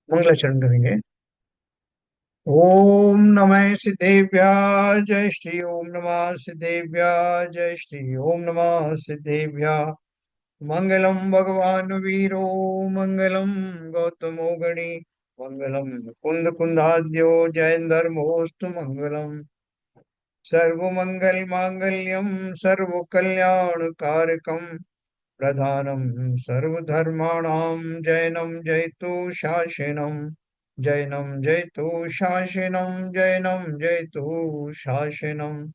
मंगलाचरण करेंगे। ओम नमः सिद्धेभ्य जय श्री ओम नमः सिद्धेभ्य जय श्री ओम नमः सिद्धेभ्य। मंगलम भगवान वीरो मंगलम गौतमो गणी मंगलम कुंद कुंदाद्यो जयंधर्मोस्तु मंगलम। सर्वमंगल मांगल्यम सर्वकल्याणकारकम प्रधानम सर्वधर्माणां जैनम जयतु शासनम। जैनम जयतु शासनम जैनम जयतु शासनम।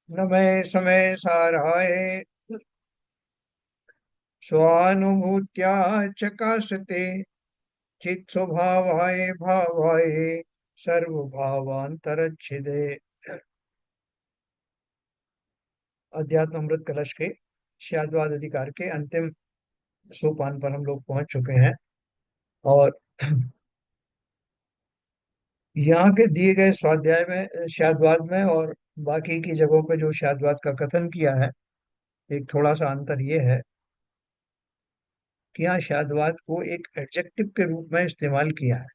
नमः समय साराय स्वानुभूत्या चकाशते चित् स्वभावाय भावाय सर्वभावांतरच्छिदे। अध्यात्म अमृत कलश के शाद्वाद अधिकार के अंतिम सोपान पर हम लोग पहुंच चुके हैं। और यहाँ के दिए गए स्वाध्याय में शाद्वाद में और बाकी की जगहों पे जो शाद्वाद का कथन किया है, एक थोड़ा सा अंतर ये है कि यहाँ शाद्वाद को एक एडजेक्टिव के रूप में इस्तेमाल किया है।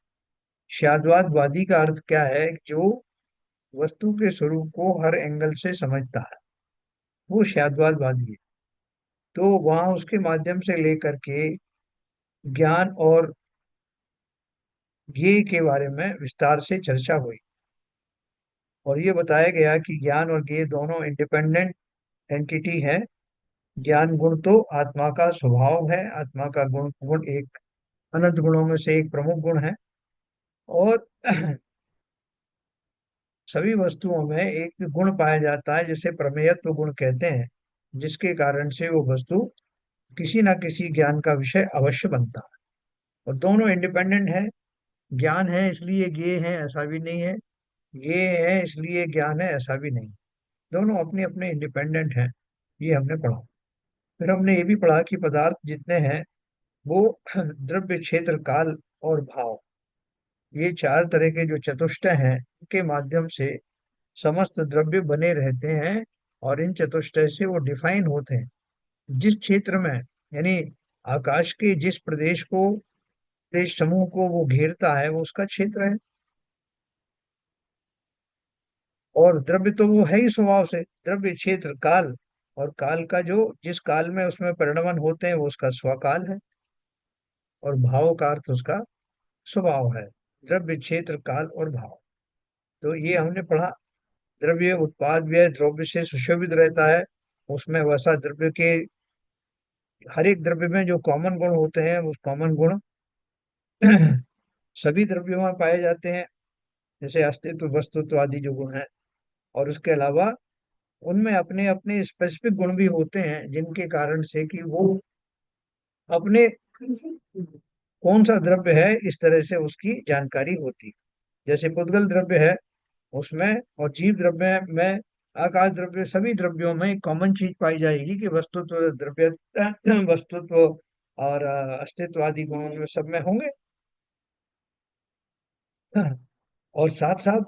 शाद्वादवादी का अर्थ क्या है? जो वस्तु के स्वरूप को हर एंगल से समझता है, वो शाद्वादवादी है। तो वहाँ उसके माध्यम से लेकर के ज्ञान और ज्ञेय के बारे में विस्तार से चर्चा हुई। और ये बताया गया कि ज्ञान और ज्ञेय दोनों इंडिपेंडेंट एंटिटी है। ज्ञान गुण तो आत्मा का स्वभाव है, आत्मा का गुण गुण एक अनंत गुणों में से एक प्रमुख गुण है। और सभी वस्तुओं में एक गुण पाया जाता है जिसे प्रमेयत्व गुण कहते हैं, जिसके कारण से वो वस्तु किसी ना किसी ज्ञान का विषय अवश्य बनता है। और दोनों इंडिपेंडेंट है। ज्ञान है इसलिए ज्ञेय है ऐसा भी नहीं है, ज्ञेय है इसलिए ज्ञान है ऐसा भी नहीं। दोनों अपने अपने इंडिपेंडेंट हैं। ये हमने पढ़ा। फिर हमने ये भी पढ़ा कि पदार्थ जितने हैं वो द्रव्य क्षेत्र काल और भाव, ये चार तरह के जो चतुष्टय हैं, के माध्यम से समस्त द्रव्य बने रहते हैं। और इन चतुष्टय से वो डिफाइन होते हैं। जिस क्षेत्र में, यानी आकाश के जिस प्रदेश को, प्रदेश समूह को वो घेरता है, वो उसका क्षेत्र है। और द्रव्य तो वो है ही स्वभाव से, द्रव्य क्षेत्र काल। और काल का जो जिस काल में उसमें परिणमन होते हैं वो उसका स्वकाल है। और भाव का अर्थ उसका स्वभाव है। द्रव्य क्षेत्र काल और भाव, तो ये हमने पढ़ा। द्रव्य उत्पाद व्यय द्रव्य से सुशोभित रहता है। उसमें वैसा द्रव्य के हर एक द्रव्य में जो कॉमन गुण होते हैं, उस कॉमन गुण सभी द्रव्यों में पाए जाते हैं, जैसे अस्तित्व वस्तुत्व आदि जो गुण हैं। और उसके अलावा उनमें अपने अपने स्पेसिफिक गुण भी होते हैं, जिनके कारण से कि वो अपने कौन सा द्रव्य है इस तरह से उसकी जानकारी होती है। जैसे पुद्गल द्रव्य है उसमें, और जीव द्रव्य में, आकाश द्रव्य, सभी द्रव्यों में एक कॉमन चीज पाई जाएगी कि वस्तुत्व द्रव्य वस्तुत्व और अस्तित्व आदि गुण उनमें सब में होंगे। और साथ साथ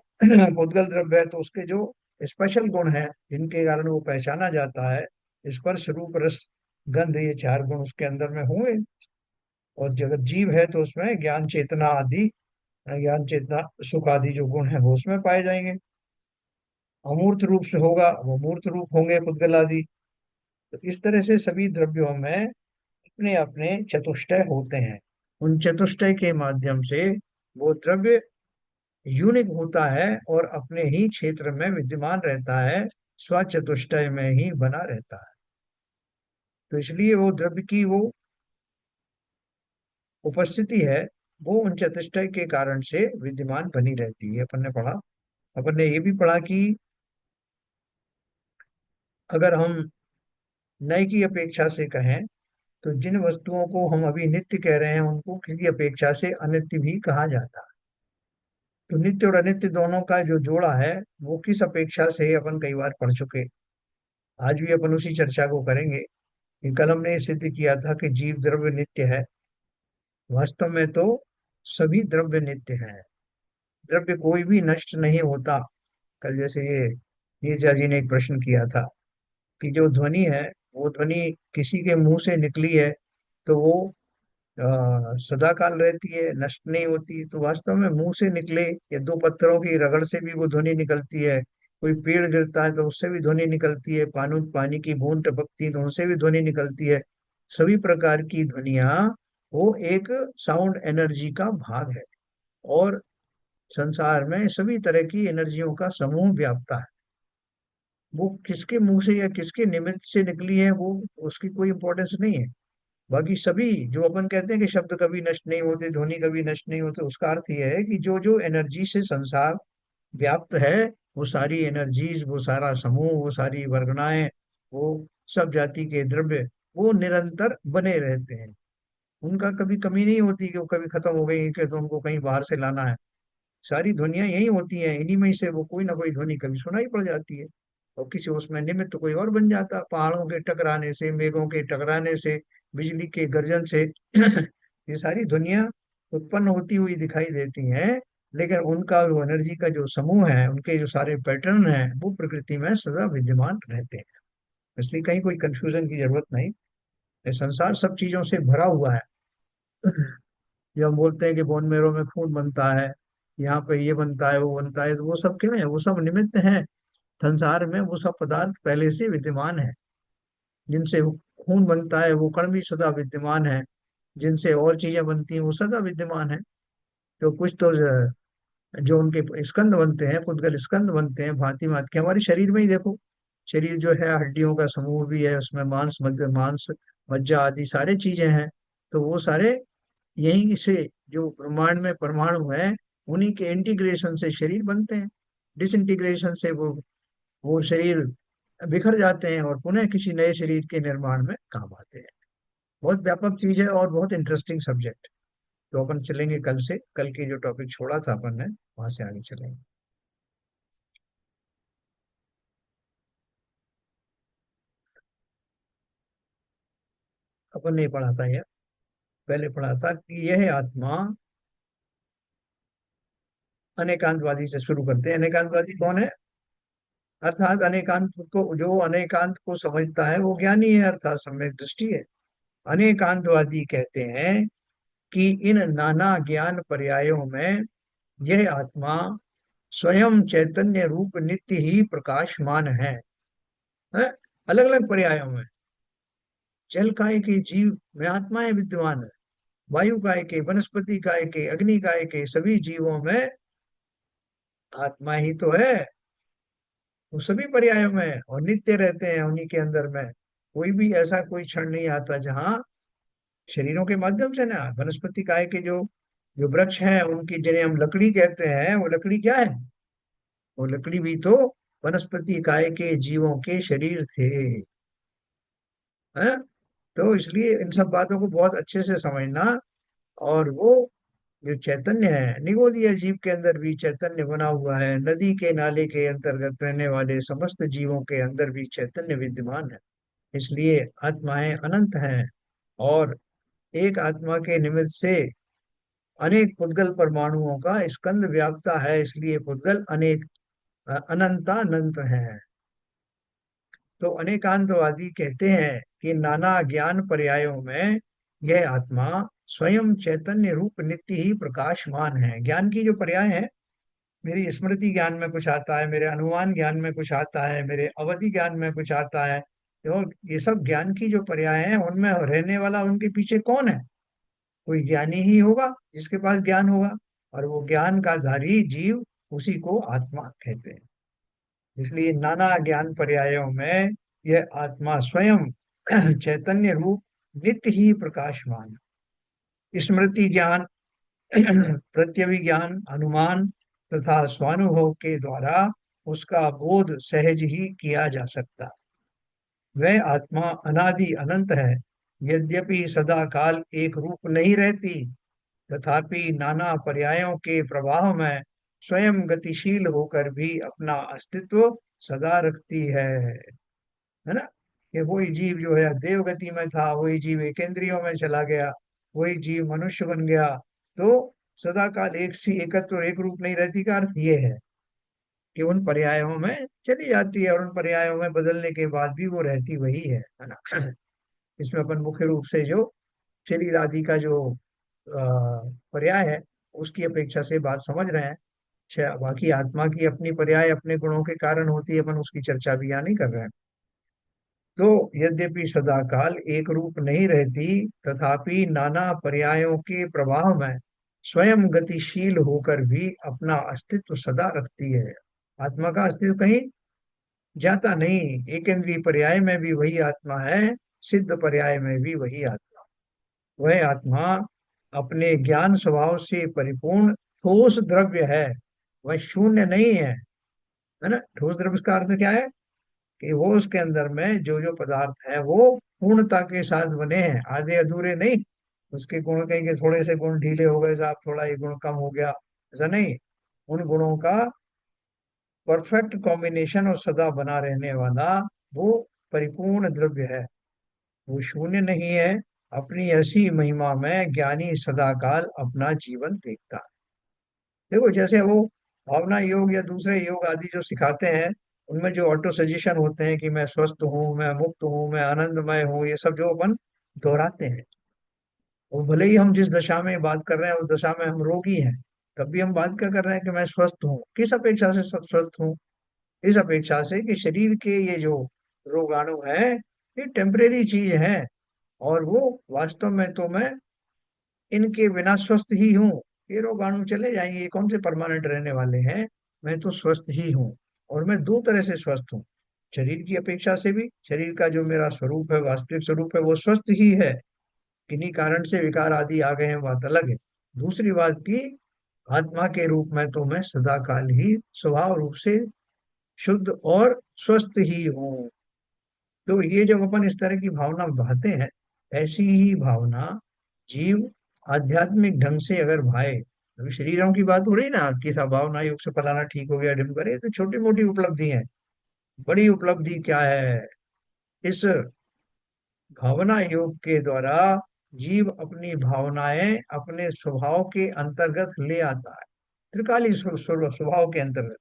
पुद्गल द्रव्य है तो उसके जो स्पेशल गुण हैं जिनके कारण वो पहचाना जाता है, स्पर्श रूप रस गंध, ये चार गुण उसके अंदर में होंगे। और जगत जीव है तो उसमें ज्ञान चेतना आदि, ज्ञान चेतना सुख आदि जो गुण है वो उसमें पाए जाएंगे। अमूर्त रूप से होगा वो मूर्त रूप होंगे पुद्गल आदि। तो इस तरह से सभी द्रव्यों में अपने अपने चतुष्टय होते हैं। उन चतुष्टय के माध्यम से वो द्रव्य यूनिक होता है और अपने ही क्षेत्र में विद्यमान रहता है, स्वचतुष्टय में ही बना रहता है। तो इसलिए वो द्रव्य की वो उपस्थिति है, वो उन चतुष्टय के कारण से विद्यमान बनी रहती है। अपन ने पढ़ा। अपन ने ये भी पढ़ा कि अगर हम नए की अपेक्षा से कहें तो जिन वस्तुओं को हम अभी नित्य कह रहे हैं उनको किसी अपेक्षा से अनित्य भी कहा जाता है। तो नित्य और अनित्य दोनों का जो जोड़ा है वो किस अपेक्षा से अपन कई बार पढ़ चुके। आज भी अपन उसी चर्चा को करेंगे कि कल हमने ये सिद्ध किया था कि जीव द्रव्य नित्य है। वास्तव में तो सभी द्रव्य नित्य हैं। द्रव्य कोई भी नष्ट नहीं होता। कल जैसे ये नीरजा जी ने एक प्रश्न किया था कि जो ध्वनि है वो ध्वनि किसी के मुंह से निकली है तो वो सदा काल रहती है, नष्ट नहीं होती। तो वास्तव में मुंह से निकले या दो पत्थरों की रगड़ से भी वो ध्वनि निकलती है, कोई पेड़ गिरता है तो उससे भी ध्वनि निकलती है, पानी की बूंद टपकती है तो उनसे भी ध्वनि निकलती है। सभी प्रकार की ध्वनिया वो एक साउंड एनर्जी का भाग है। और संसार में सभी तरह की एनर्जियों का समूह व्याप्ता है। वो किसके मुंह से या किसके निमित्त से निकली है, वो उसकी कोई इंपॉर्टेंस नहीं है। बाकी सभी, जो अपन कहते हैं कि शब्द कभी नष्ट नहीं होते, ध्वनि कभी नष्ट नहीं होते, उसका अर्थ यह है कि जो जो एनर्जी से संसार व्याप्त है, वो सारी एनर्जीज, वो सारा समूह, वो सारी वर्गनाएं, वो सब जाति के द्रव्य, वो निरंतर बने रहते हैं। उनका कभी कमी नहीं होती कि वो कभी खत्म हो गई कि तो उनको कहीं बाहर से लाना है। सारी ध्वनियां यही होती हैं, इन्हीं में से वो कोई ना कोई ध्वनि कभी सुनाई पड़ जाती है। और किसी उसमें निमित्त कोई और बन जाता, पहाड़ों के टकराने से, मेघों के टकराने से, बिजली के गर्जन से ये सारी ध्वनियां उत्पन्न होती हुई दिखाई देती हैं। लेकिन उनका जो एनर्जी का जो समूह है, उनके जो सारे पैटर्न हैं, वो प्रकृति में सदा विद्यमान रहते हैं। इसलिए कहीं कोई कंफ्यूजन की जरूरत नहीं। ये संसार सब चीजों से भरा हुआ है। जो हम बोलते हैं कि बोन मेरो में खून बनता है, यहाँ पे ये बनता है, वो बनता है, तो वो सब क्या है? वो सब निमित्त है। संसार में वो सब पदार्थ पहले से विद्यमान है। जिनसे खून बनता है वो कण भी सदा विद्यमान है। जिनसे और चीजें बनती हैं वो सदा विद्यमान है। तो कुछ तो जो उनके स्कंद बनते हैं, पुद्गल स्कंद बनते हैं भांति भांति के। हमारे शरीर में ही देखो, शरीर जो है हड्डियों का समूह भी है, उसमें मांस, मध्य मांस, मज्जा आदि सारे चीजें हैं। तो वो सारे यहीं से, जो ब्रह्मांड में परमाणु है, उन्हीं के इंटीग्रेशन से शरीर बनते हैं। डिसइंटीग्रेशन से वो शरीर बिखर जाते हैं और पुनः किसी नए शरीर के निर्माण में काम आते हैं। बहुत व्यापक चीज है और बहुत इंटरेस्टिंग सब्जेक्ट। तो अपन चलेंगे कल से, कल की जो टॉपिक छोड़ा था अपन ने, वहां से आगे चलेंगे। अपन ने पढ़ा था यह, पहले पढ़ा था कि यह आत्मा, अनेकांतवादी से शुरू करते हैं। अनेकांतवादी कौन है? अर्थात अनेकांत को, जो अनेकांत को समझता है वो ज्ञानी है, अर्थात सम्यक दृष्टि है। अनेकांतवादी कहते हैं कि इन नाना ज्ञान पर्यायों में यह आत्मा स्वयं चैतन्य रूप नित्य ही प्रकाशमान है? अलग अलग पर्यायों में जल काय के जीव में आत्माएं विद्यमान है, वायु काय के, वनस्पति काय के, अग्नि काय के, सभी जीवों में आत्मा ही तो है। वो सभी पर्यायों में है और नित्य रहते हैं उन्हीं के अंदर में। कोई भी ऐसा कोई क्षण नहीं आता जहाँ शरीरों के माध्यम से ना, वनस्पति काय के जो जो वृक्ष हैं, उनकी जिन्हें हम लकड़ी कहते हैं, वो लकड़ी क्या है? वो लकड़ी भी तो वनस्पति काय के जीवों के शरीर थे। हैं? तो इसलिए इन सब बातों को बहुत अच्छे से समझना। और वो जो चैतन्य है, निगोदीय जीव के अंदर भी चैतन्य बना हुआ है, नदी के नाले के अंतर्गत रहने वाले समस्त जीवों के अंदर भी चैतन्य विद्यमान है। इसलिए आत्माएं अनंत हैं। और एक आत्मा के निमित्त से अनेक पुद्गल परमाणुओं का स्कंद व्याप्ता है, इसलिए पुद्गल अनेक, अनंतानंत हैं। तो अनेकांतवादी कहते हैं कि नाना ज्ञान पर्यायों में यह आत्मा स्वयं चैतन्य रूप नित्य ही प्रकाशमान है। ज्ञान की जो पर्याय है, मेरी स्मृति ज्ञान में कुछ आता है, मेरे अनुमान ज्ञान में कुछ आता है, मेरे अवधि ज्ञान में कुछ आता है। तो ये सब ज्ञान की जो पर्याय हैं, उनमें रहने वाला उनके पीछे कौन है? कोई ज्ञानी ही होगा जिसके पास ज्ञान होगा। और वो ज्ञान का धारी जीव, उसी को आत्मा कहते हैं। इसलिए नाना ज्ञान पर्यायों में यह आत्मा स्वयं चैतन्य रूप नित्य ही प्रकाशमान, स्मृति ज्ञान, प्रत्यभिज्ञान, अनुमान तथा स्वानुभव के द्वारा उसका बोध सहज ही किया जा सकता। वह आत्मा अनादि अनंत है। यद्यपि सदा काल एक रूप नहीं रहती, तथापि नाना पर्यायों के प्रवाह में स्वयं गतिशील होकर भी अपना अस्तित्व सदा रखती है ना? कि वही जीव जो है देवगति में था, वही जीव एकेंद्रियों में चला गया, वही जीव मनुष्य बन गया। तो सदा काल एक सी एकत्व एक रूप नहीं रहती का अर्थ ये है कि उन पर्यायों में चली जाती है, और उन पर्यायों में बदलने के बाद भी वो रहती वही है ना? इसमें अपन मुख्य रूप से जो शरीर आदि का जो पर्याय है, उसकी अपेक्षा से बात समझ रहे हैं। बाकी आत्मा की अपनी पर्याय अपने गुणों के कारण होती है, अपन उसकी चर्चा भी यहाँ नहीं कर रहे हैं। तो यद्यपि सदाकाल एक रूप नहीं रहती, तथापि नाना पर्यायों के प्रवाह में स्वयं गतिशील होकर भी अपना अस्तित्व सदा रखती है। आत्मा का अस्तित्व कहीं जाता नहीं। एकेंद्रीय पर्याय में भी वही आत्मा है, सिद्ध पर्याय में भी वही आत्मा। वह आत्मा अपने ज्ञान स्वभाव से परिपूर्ण ठोस द्रव्य है। वह शून्य नहीं है ना। ठोस द्रव्य का अर्थ क्या है? कि वो उसके अंदर में जो जो पदार्थ है वो पूर्णता के साथ बने हैं, आधे अधूरे नहीं। उसके गुण कहीं के थोड़े से गुण ढीले हो गए साहब, थोड़ा ये गुण कम हो गया, ऐसा नहीं। उन गुणों का परफेक्ट कॉम्बिनेशन और सदा बना रहने वाला वो परिपूर्ण द्रव्य है। वो शून्य नहीं है। अपनी ऐसी महिमा में ज्ञानी सदाकाल अपना जीवन देखता है। देखो, जैसे वो भावना योग या दूसरे योग आदि जो सिखाते हैं, उनमें जो ऑटो सजेशन होते हैं कि मैं स्वस्थ हूँ, मैं मुक्त हूँ, मैं आनंदमय हूँ, ये सब जो अपन दोहराते हैं, वो भले ही हम जिस दशा में बात कर रहे हैं उस दशा में हम रोगी हैं, तब भी हम बात क्या कर रहे हैं कि मैं स्वस्थ हूँ। किस अपेक्षा से स्वस्थ हूँ? इस अपेक्षा से कि शरीर के ये जो रोगाणु है, ये टेम्परेरी चीज है। और वो वास्तव में तो मैं इनके बिना स्वस्थ ही हूँ। ये रोगाणु चले जाएंगे, ये कौन से परमानेंट रहने वाले हैं। मैं तो स्वस्थ ही हूँ। और मैं दो तरह से स्वस्थ हूँ। शरीर की अपेक्षा से भी, शरीर का जो मेरा स्वरूप है, वास्तविक स्वरूप है, वो स्वस्थ ही है। किन्हीं कारण से विकार आदि आ गए हैं, बात अलग है। दूसरी बात की, आत्मा के रूप में तो मैं सदा काल ही स्वभाव रूप से शुद्ध और स्वस्थ ही हूँ। तो ये जब अपन इस तरह की भावना बहाते हैं, ऐसी ही भावना जीव आध्यात्मिक ढंग से अगर भाए। अभी शरीरों की बात हो रही ना कि सब भावना योग से फलाना ठीक हो गया, ढिम करे, तो छोटी मोटी उपलब्धि है। बड़ी उपलब्धि क्या है? इस भावना योग के द्वारा जीव अपनी भावनाएं अपने स्वभाव के अंतर्गत ले आता है। त्रिकाली स्वभाव के अंतर्गत,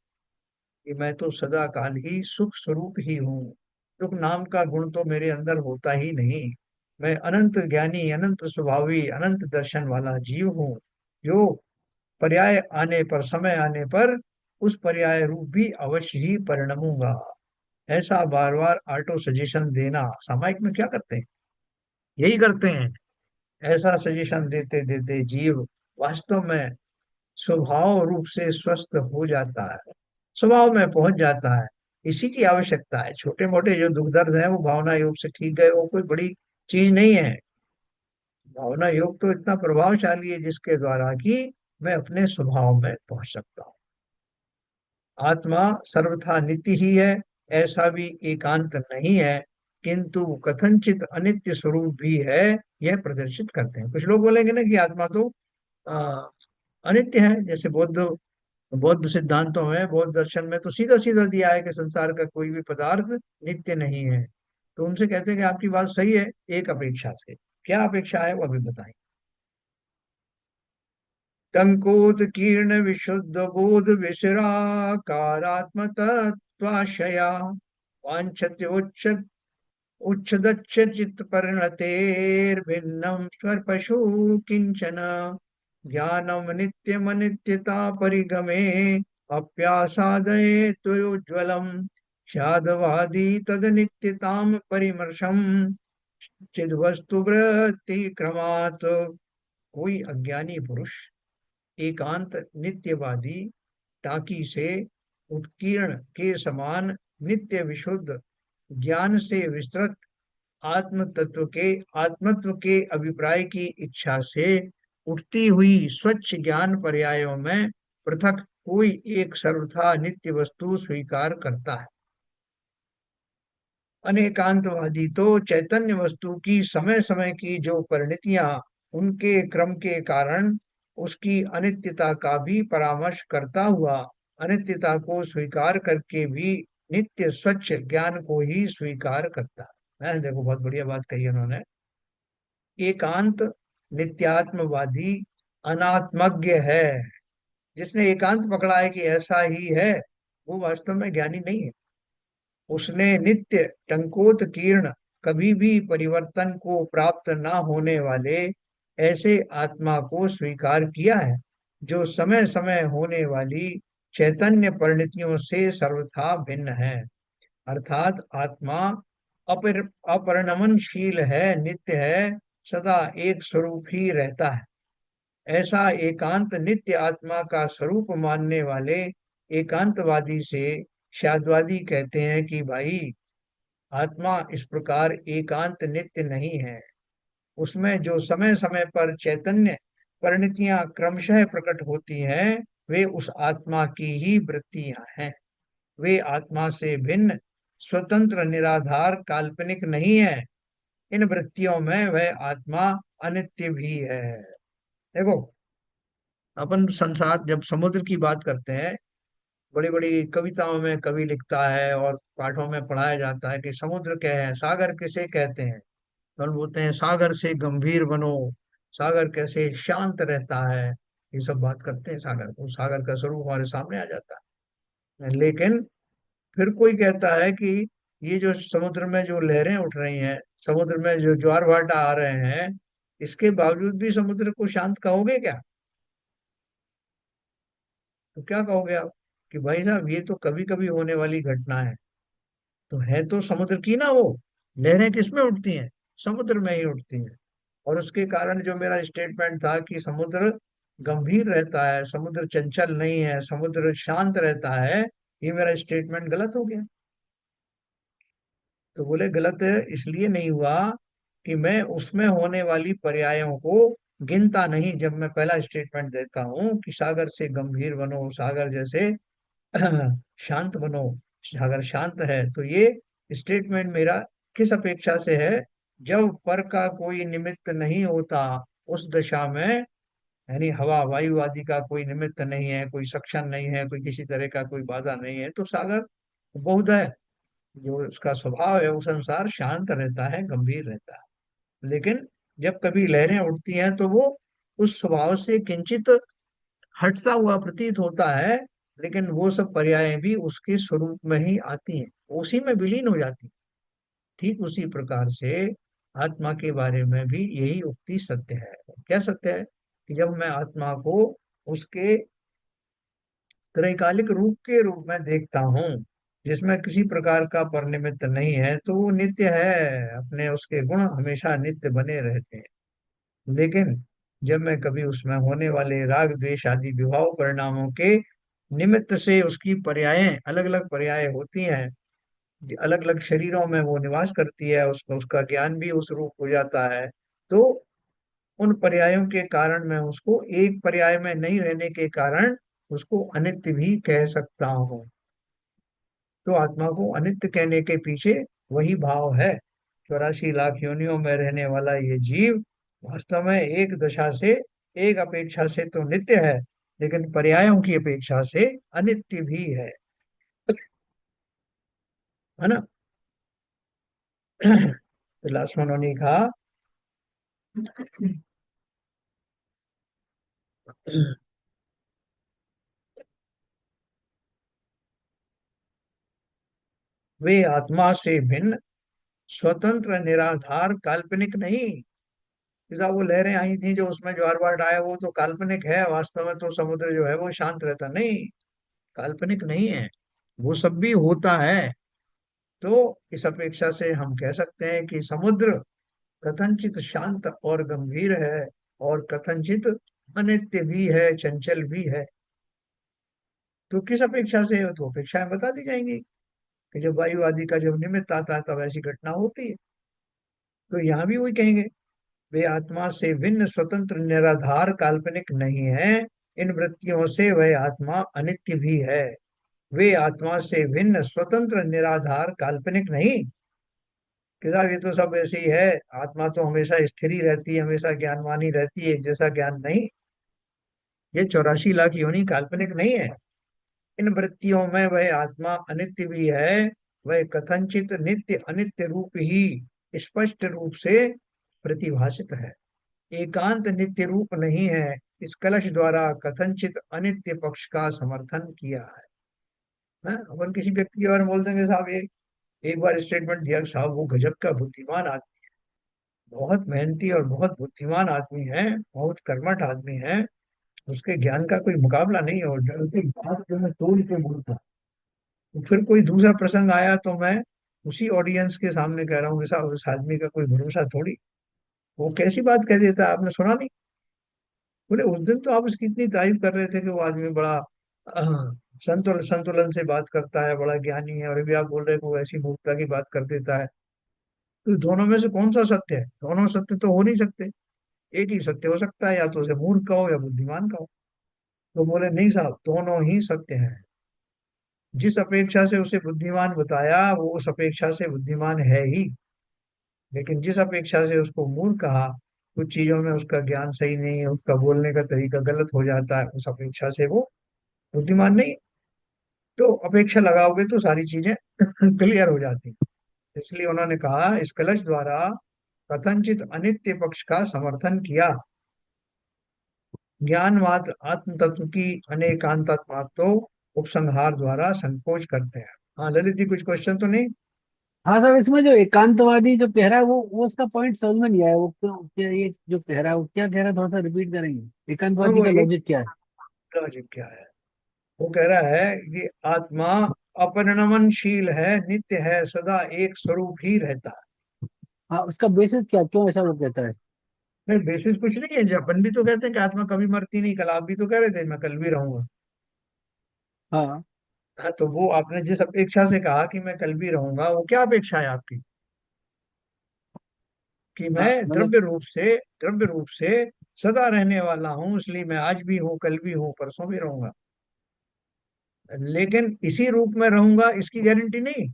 कि मैं तो सदा काल ही सुख स्वरूप ही हूँ। दुख नाम का गुण तो मेरे अंदर होता ही नहीं। मैं अनंत ज्ञानी, अनंत स्वभावी, अनंत दर्शन वाला जीव हूँ, जो पर्याय आने पर, समय आने पर उस पर्याय रूप भी अवश्य ही परिणमूंगा। ऐसा बार बार ऑटो सजेशन देना, सामायिक में क्या करते हैं? यही करते हैं। ऐसा सजेशन देते देते जीव वास्तव में स्वभाव रूप से स्वस्थ हो जाता है, स्वभाव में पहुंच जाता है। इसी की आवश्यकता है। छोटे मोटे जो दुख दर्द है वो भावना योग से ठीक गए, वो कोई बड़ी चीज नहीं है। भावना योग तो इतना प्रभावशाली है जिसके द्वारा कि मैं अपने स्वभाव में पहुंच सकता हूँ। आत्मा सर्वथा नित्य ही है, ऐसा भी एकांत नहीं है, किंतु कथनचित अनित्य स्वरूप भी है, यह प्रदर्शित करते हैं। कुछ लोग बोलेंगे ना कि आत्मा तो आ, अनित्य है। जैसे बौद्ध बौद्ध सिद्धांतों में, बौद्ध दर्शन में तो सीधा सीधा दिया है कि संसार का कोई भी पदार्थ नित्य नहीं है। तो उनसे कहते हैं कि आपकी बात सही है, एक अपेक्षा से। क्या अपेक्षा है वो अभी बताएं। टंकोत्कीर्ण विशुद्ध बोध विशराकारात्म तत्वाशया वांछते उच्छदच्च चित्त परिणतेर्भिन्नं स्वपशु किंचन ज्ञानम नित्यमनित्यता परिगमे अप्यासादये त्वयोज्ज्वलम् स्यादवादी तदनित्यतां परिमर्शम् चिद्वस्तु वृत्ति क्रमात्। कोई अज्ञानी पुरुष एकांत नित्यवादी टाकी से उत्कीर्ण के समान नित्य विशुद्ध ज्ञान से विस्तृत आत्म तत्व के आत्मत्व के अभिप्राय की इच्छा से उठती हुई स्वच्छ ज्ञान पर्यायों में पृथक कोई एक सर्वथा नित्य वस्तु स्वीकार करता है। अनेकांतवादी तो चैतन्य वस्तु की समय समय की जो परिणतियां, उनके क्रम के कारण उसकी अनित्यता का भी परामर्श करता हुआ, अनित्यता को स्वीकार करके भी नित्य स्वच्छ ज्ञान को ही स्वीकार करता है। देखो, बहुत बढ़िया बात कही उन्होंने। एकांत नित्यात्मवादी अनात्मज्ञ है। जिसने एकांत पकड़ा है कि ऐसा ही है, वो वास्तव में ज्ञानी नहीं है। उसने नित्य टंकोत कीर्ण कभी भी परिवर्तन को प्राप्त न होने वाले ऐसे आत्मा को स्वीकार किया है, जो समय समय होने वाली चैतन्य परिणतियों से सर्वथा भिन्न है। अर्थात आत्मा अपरिणमनशील है, नित्य है, सदा एक स्वरूप ही रहता है। ऐसा एकांत नित्य आत्मा का स्वरूप मानने वाले एकांतवादी से शाद्वादी कहते हैं कि भाई, आत्मा इस प्रकार एकांत नित्य नहीं है। उसमें जो समय समय पर चैतन्य परिणतियां क्रमशः प्रकट होती हैं, वे उस आत्मा की ही वृत्तियां हैं। वे आत्मा से भिन्न, स्वतंत्र, निराधार, काल्पनिक नहीं है। इन वृत्तियों में वह आत्मा अनित्य भी है। देखो, अपन संसार जब समुद्र की बात करते हैं, बड़ी बड़ी कविताओं में कवि लिखता है और पाठों में पढ़ाया जाता है कि समुद्र क्या है, सागर किसे कहते हैं। तो हम बोलते हैं सागर से गंभीर बनो, सागर कैसे शांत रहता है। ये सब बात करते हैं सागर को, सागर का स्वरूप हमारे सामने आ जाता है। लेकिन फिर कोई कहता है कि ये जो समुद्र में जो लहरें उठ रही हैं, समुद्र में जो ज्वार भाटा आ रहे हैं, इसके बावजूद भी समुद्र को शांत कहोगे क्या? तो क्या कहोगे आप कि भाई साहब, ये तो कभी कभी होने वाली घटना है। तो है तो समुद्र की ना वो, लहरें किस में उठती हैं? समुद्र में ही उठती हैं। और उसके कारण जो मेरा स्टेटमेंट था कि समुद्र गंभीर रहता है, समुद्र चंचल नहीं है, समुद्र शांत रहता है, ये मेरा स्टेटमेंट गलत हो गया। तो बोले गलत है इसलिए नहीं हुआ कि मैं उसमें होने वाली पर्यायों को गिनता नहीं। जब मैं पहला स्टेटमेंट देता हूँ कि सागर से गंभीर बनो, सागर जैसे शांत बनो, अगर शांत है, तो ये स्टेटमेंट मेरा किस अपेक्षा से है? जब पर का कोई निमित्त नहीं होता, उस दशा में, यानी हवा वायु आदि का कोई निमित्त नहीं है, कोई सक्शन नहीं है, कोई किसी तरह का कोई बाधा नहीं है, तो सागर बहुत है, जो उसका स्वभाव है उस अनुसार शांत रहता है, गंभीर रहता है। लेकिन जब कभी लहरें उठती हैं तो वो उस स्वभाव से किंचित हटता हुआ प्रतीत होता है, लेकिन वो सब पर्याय भी उसके स्वरूप में ही आती हैं, उसी में विलीन हो जाती हैं। ठीक उसी प्रकार से आत्मा के बारे में भी यही उक्ति सत्य है। क्या सत्य है? कि जब मैं आत्मा को उसके त्रैकालिक रूप के रूप में देखता हूँ, जिसमें किसी प्रकार का परनिमित्त नहीं है, तो वो नित्य है, अपने उसके गुण हमेशा नित्य बने रहते हैं। लेकिन जब मैं कभी उसमें होने वाले राग द्वेष आदि विभाव परिणामों के निमित्त से उसकी पर्यायें अलग अलग पर्याय होती हैं, अलग अलग शरीरों में वो निवास करती है, उसको उसका ज्ञान भी उस रूप हो जाता है, तो उन पर्यायों के कारण मैं उसको एक पर्याय में नहीं रहने के कारण उसको अनित्य भी कह सकता हूँ। तो आत्मा को अनित्य कहने के पीछे वही भाव है। 84 लाख योनियों में रहने वाला ये जीव वास्तव में एक दशा से, एक अपेक्षा से तो नित्य है, लेकिन पर्यायों की अपेक्षा से अनित्य भी है ना? तो लक्ष्मणों ने कहा, वे आत्मा से भिन्न, स्वतंत्र, निराधार, काल्पनिक नहीं। जैसा वो लहरें आई थी जो उसमें ज्वार भाट आया, वो तो काल्पनिक है, वास्तव में तो समुद्र जो है वो शांत रहता नहीं, काल्पनिक नहीं है, वो सब भी होता है। तो इस अपेक्षा से हम कह सकते हैं कि समुद्र कथनचित शांत और गंभीर है, और कथनचित अनित्य भी है, चंचल भी है। तो किस अपेक्षा से? तो अपेक्षाएं बता दी जाएंगी कि जब वायु आदि का जब निमित्त आता है तब ऐसी घटना होती है। तो यहाँ भी वही कहेंगे, वे आत्मा से भिन्न, स्वतंत्र, निराधार, काल्पनिक नहीं है। इन वृत्तियों से वह आत्मा अनित्य भी है। वे आत्मा से भिन्न, स्वतंत्र, निराधार, काल्पनिक नहीं। कि साहब ये तो सब ऐसे ही है, आत्मा तो हमेशा स्थिर ही रहती है, हमेशा ज्ञानवानी रहती है, एक जैसा ज्ञान नहीं। ये 84 लाख योनि काल्पनिक नहीं है। इन वृत्तियों में वह आत्मा अनित्य भी है। वह कथनचित नित्य अनित्य रूप ही स्पष्ट रूप से प्रतिभाषित है, एकांत नित्य रूप नहीं है। इस कलश द्वारा कथनचित अनित्य पक्ष का समर्थन किया है। अपन किसी व्यक्ति के बारे में बोल देंगे साहब ये एक बार स्टेटमेंट दिया कि साहब वो गजब का बुद्धिमान आदमी, बहुत मेहनती और बहुत बुद्धिमान आदमी है, बहुत कर्मठ आदमी है, उसके ज्ञान का कोई मुकाबला नहीं है, और जब उसकी बात जो है तोल के बोलता है। तो फिर कोई दूसरा प्रसंग आया तो मैं उसी ऑडियंस के सामने कह रहा हूँ कि साहब उस आदमी का कोई भरोसा थोड़ी, वो कैसी बात कह देता है, आपने सुना नहीं? बोले उस दिन तो आप उसकी इतनी तारीफ कर रहे थे कि वो आदमी बड़ा संतुलन संतुलन से बात करता है, बड़ा ज्ञानी है, और अभी आप बोल रहे हैं कि वो ऐसी मूर्खता की बात कर देता है। तो दोनों में से कौन सा सत्य है? दोनों सत्य तो हो नहीं सकते। एक ही सत्य हो सकता है, या तो उसे मूर्ख कहो या बुद्धिमान कहो। तो बोले नहीं साहब, दोनों ही सत्य हैं। जिस अपेक्षा से उसे बुद्धिमान बताया वो उस अपेक्षा से बुद्धिमान है ही, लेकिन जिस अपेक्षा से उसको मूर्ख कहा, कुछ चीजों में उसका ज्ञान सही नहीं है, उसका बोलने का तरीका गलत हो जाता है, उस अपेक्षा से वो बुद्धिमान नहीं। तो अपेक्षा लगाओगे तो सारी चीजें क्लियर हो जाती हैं। इसलिए उन्होंने कहा, इस कलश द्वारा कथनचित अनित्य पक्ष का समर्थन किया। ज्ञानवाद आत्म तत्व की अनेकांतत्व तो उपसंहार द्वारा संकोच करते हैं। हाँ ललित जी, कुछ क्वेश्चन तो नहीं? हाँ सर, इसमें जो एकांतवादी जो कह रहा है वो उसका पॉइंट समझ में नहीं आया। वो क्यों, क्या ये जो कह रहा है वो क्या कह रहा है, थोड़ा सा रिपीट करेंगे? हाँ एकांतवादी वो का एक लॉजिक क्या है? लॉजिक क्या है? वो कह रहा है कि आत्मा अपरिणमनशील है, नित्य है, सदा एक स्वरूप ही रहता है। हाँ, उसका बेसिस क्या, क्यों ऐसा वो कहता है? नहीं बेसिस कुछ नहीं है, जब अपन भी तो कहते हैं कि आत्मा कभी मरती नहीं, कल आप भी तो कह रहे थे मैं कल भी रहूंगा। हाँ। हाँ, तो वो आपने जिस अपेक्षा से कहा कि मैं कल भी रहूंगा, वो क्या अपेक्षा है आपकी? कि मैं हाँ मतलब। द्रव्य रूप से सदा रहने वाला हूँ, इसलिए मैं आज भी हूँ, कल भी हूँ, परसों भी रहूंगा। लेकिन इसी रूप में रहूंगा इसकी गारंटी नहीं।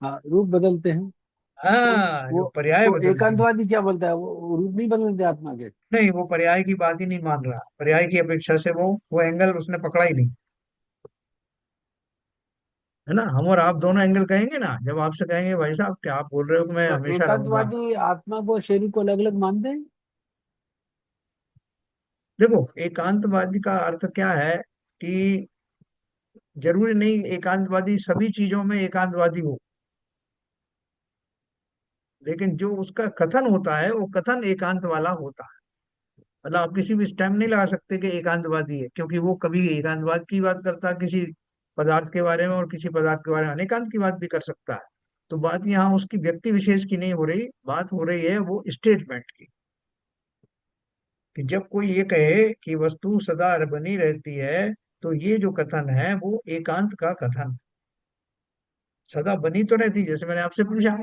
हाँ, रूप बदलते हैं। तो हाँ, वो जो पर्याय वो बदलती है। एकांतवादी क्या बोलता है, वो रूप नहीं बदलते आत्मा के? नहीं, वो पर्याय की बात ही नहीं मान रहा, पर्याय की अपेक्षा से वो एंगल उसने पकड़ा ही नहीं। है ना, हम और आप दोनों एंगल कहेंगे ना, जब आपसे कहेंगे भाई साहब क्या आप बोल रहे हो कि मैं तो हमेशा रहूंगा। एकांतवादी आत्मा को शरीर को अलग अलग मानते हैं। देखो, एकांतवादी का अर्थ क्या है कि जरूरी नहीं एकांतवादी सभी चीजों में एकांतवादी हो, लेकिन जो उसका कथन होता है वो कथन एकांत वाला होता है। मतलब आप किसी भी स्टैम्प नहीं लगा सकते कि एकांतवादी है, क्योंकि वो कभी एकांतवाद की बात करता है किसी पदार्थ के बारे में, और किसी पदार्थ के बारे में अनेकांत की बात भी कर सकता है। तो बात यहाँ उसकी व्यक्ति विशेष की नहीं हो रही, बात हो रही है वो स्टेटमेंट की। कि जब कोई ये कहे कि वस्तु सदा बनी रहती है, तो ये जो कथन है वो एकांत का कथन। सदा बनी तो रहती, जैसे मैंने आपसे पूछा,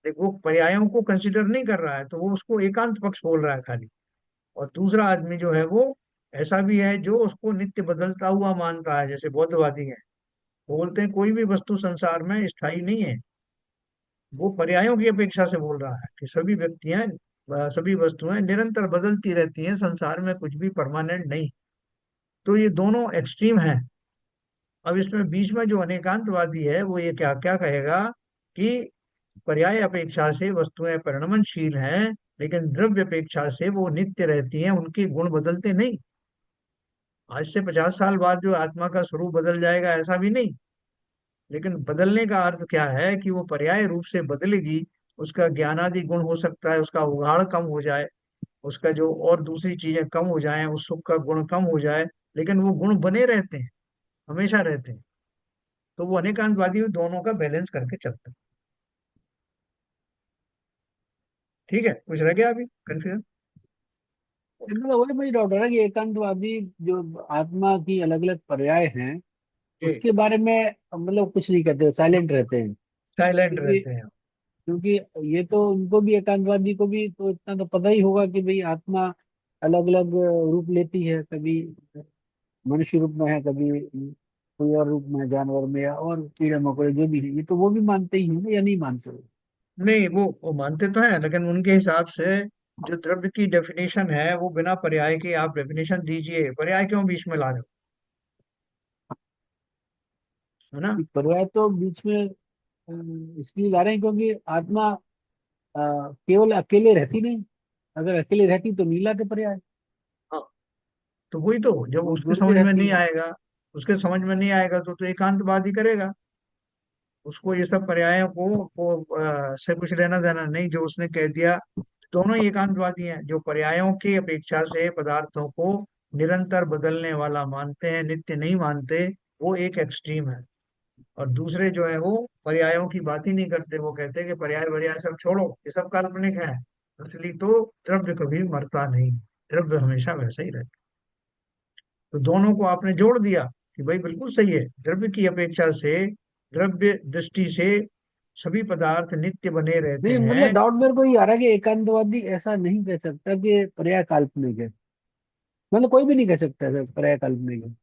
देखो वो पर्यायों को कंसिडर नहीं कर रहा है, तो वो उसको एकांत पक्ष बोल रहा है खाली। और दूसरा आदमी जो है वो ऐसा भी है जो उसको नित्य बदलता हुआ मानता है, जैसे बौद्धवादी है। वो बोलते हैं कोई भी वस्तु संसार में स्थायी नहीं है। वो पर्यायों की अपेक्षा से बोल रहा है कि सभी वस्तुएं निरंतर बदलती रहती हैं, संसार में कुछ भी परमानेंट नहीं। तो ये दोनों एक्सट्रीम हैं। अब इसमें बीच में जो अनेकांतवादी है वो ये क्या क्या कहेगा कि पर्याय अपेक्षा से वस्तुएं परिणमनशील हैं, लेकिन द्रव्य अपेक्षा से वो नित्य रहती हैं, उनके गुण बदलते नहीं। आज से 50 साल बाद जो आत्मा का स्वरूप बदल जाएगा ऐसा भी नहीं। लेकिन बदलने का अर्थ क्या है कि वो पर्याय रूप से बदलेगी। उसका ज्ञानादि गुण हो सकता है, उसका उगाड़ कम हो जाए, उसका जो और दूसरी चीजें कम हो जाएं, उस सुख का गुण कम हो जाए, लेकिन वो गुण बने रहते हैं, हमेशा रहते हैं। तो वो अनेकांतवादी दोनों का बैलेंस करके चलता है। ठीक है, कुछ रह गया अभी कंफ्यूजन? मतलब वही मुझे डाउट है ना कि एकांतवादी जो आत्मा की अलग अलग पर्याय हैं जी, उसके बारे में मतलब कुछ नहीं कहते, साइलेंट रहते हैं। साइलेंट क्योंकि रहते हैं। क्योंकि ये तो उनको भी, एकांतवादी को भी तो इतना तो पता ही होगा कि भाई आत्मा अलग अलग रूप लेती है। कभी मनुष्य रूप में है, कभी कोई और रूप में है, जानवर में, या और कीड़े मकोड़े जो भी है, ये तो वो भी मानते ही होंगे या नहीं मानते हो? नहीं, वो मानते तो हैं, लेकिन उनके हिसाब से जो द्रव्य की डेफिनेशन है वो बिना पर्याय के आप डेफिनेशन दीजिए, पर्याय क्यों बीच में ला रहे हो? है ना? पर्याय तो बीच में इसलिए ला रहे हैं क्योंकि आत्मा केवल अकेले रहती नहीं। अगर अकेले रहती तो नीला के पर्याय। हाँ, तो वही तो, जब वो उसके जुड़ के समझ में रहती नहीं है। आएगा, उसके समझ में नहीं आएगा तो एकांतवादी करेगा। उसको ये सब पर्यायों से कुछ लेना देना नहीं, जो उसने कह दिया। दोनों ही एकांतवादी हैं, जो पर्यायों की अपेक्षा से पदार्थों को निरंतर बदलने वाला मानते हैं, नित्य नहीं मानते, वो एक एक्सट्रीम है। और दूसरे जो है वो पर्यायों की बात ही नहीं करते, वो कहते हैं कि पर्याय पर्याय सब छोड़ो, ये सब काल्पनिक है, असली तो द्रव्य कभी मरता नहीं, द्रव्य हमेशा वैसा ही रहता। तो दोनों को आपने जोड़ दिया कि भाई बिल्कुल सही है, द्रव्य की अपेक्षा से, द्रव्य दृष्टि से सभी पदार्थ नित्य बने रहते नहीं, मतलब हैं। डाउट मेरे को ये आ रहा है कि एकांतवादी ऐसा नहीं कह सकता कि पर्याय काल्पनिक है। मतलब कोई भी नहीं कह सकता है पर्याय काल्पनिक है।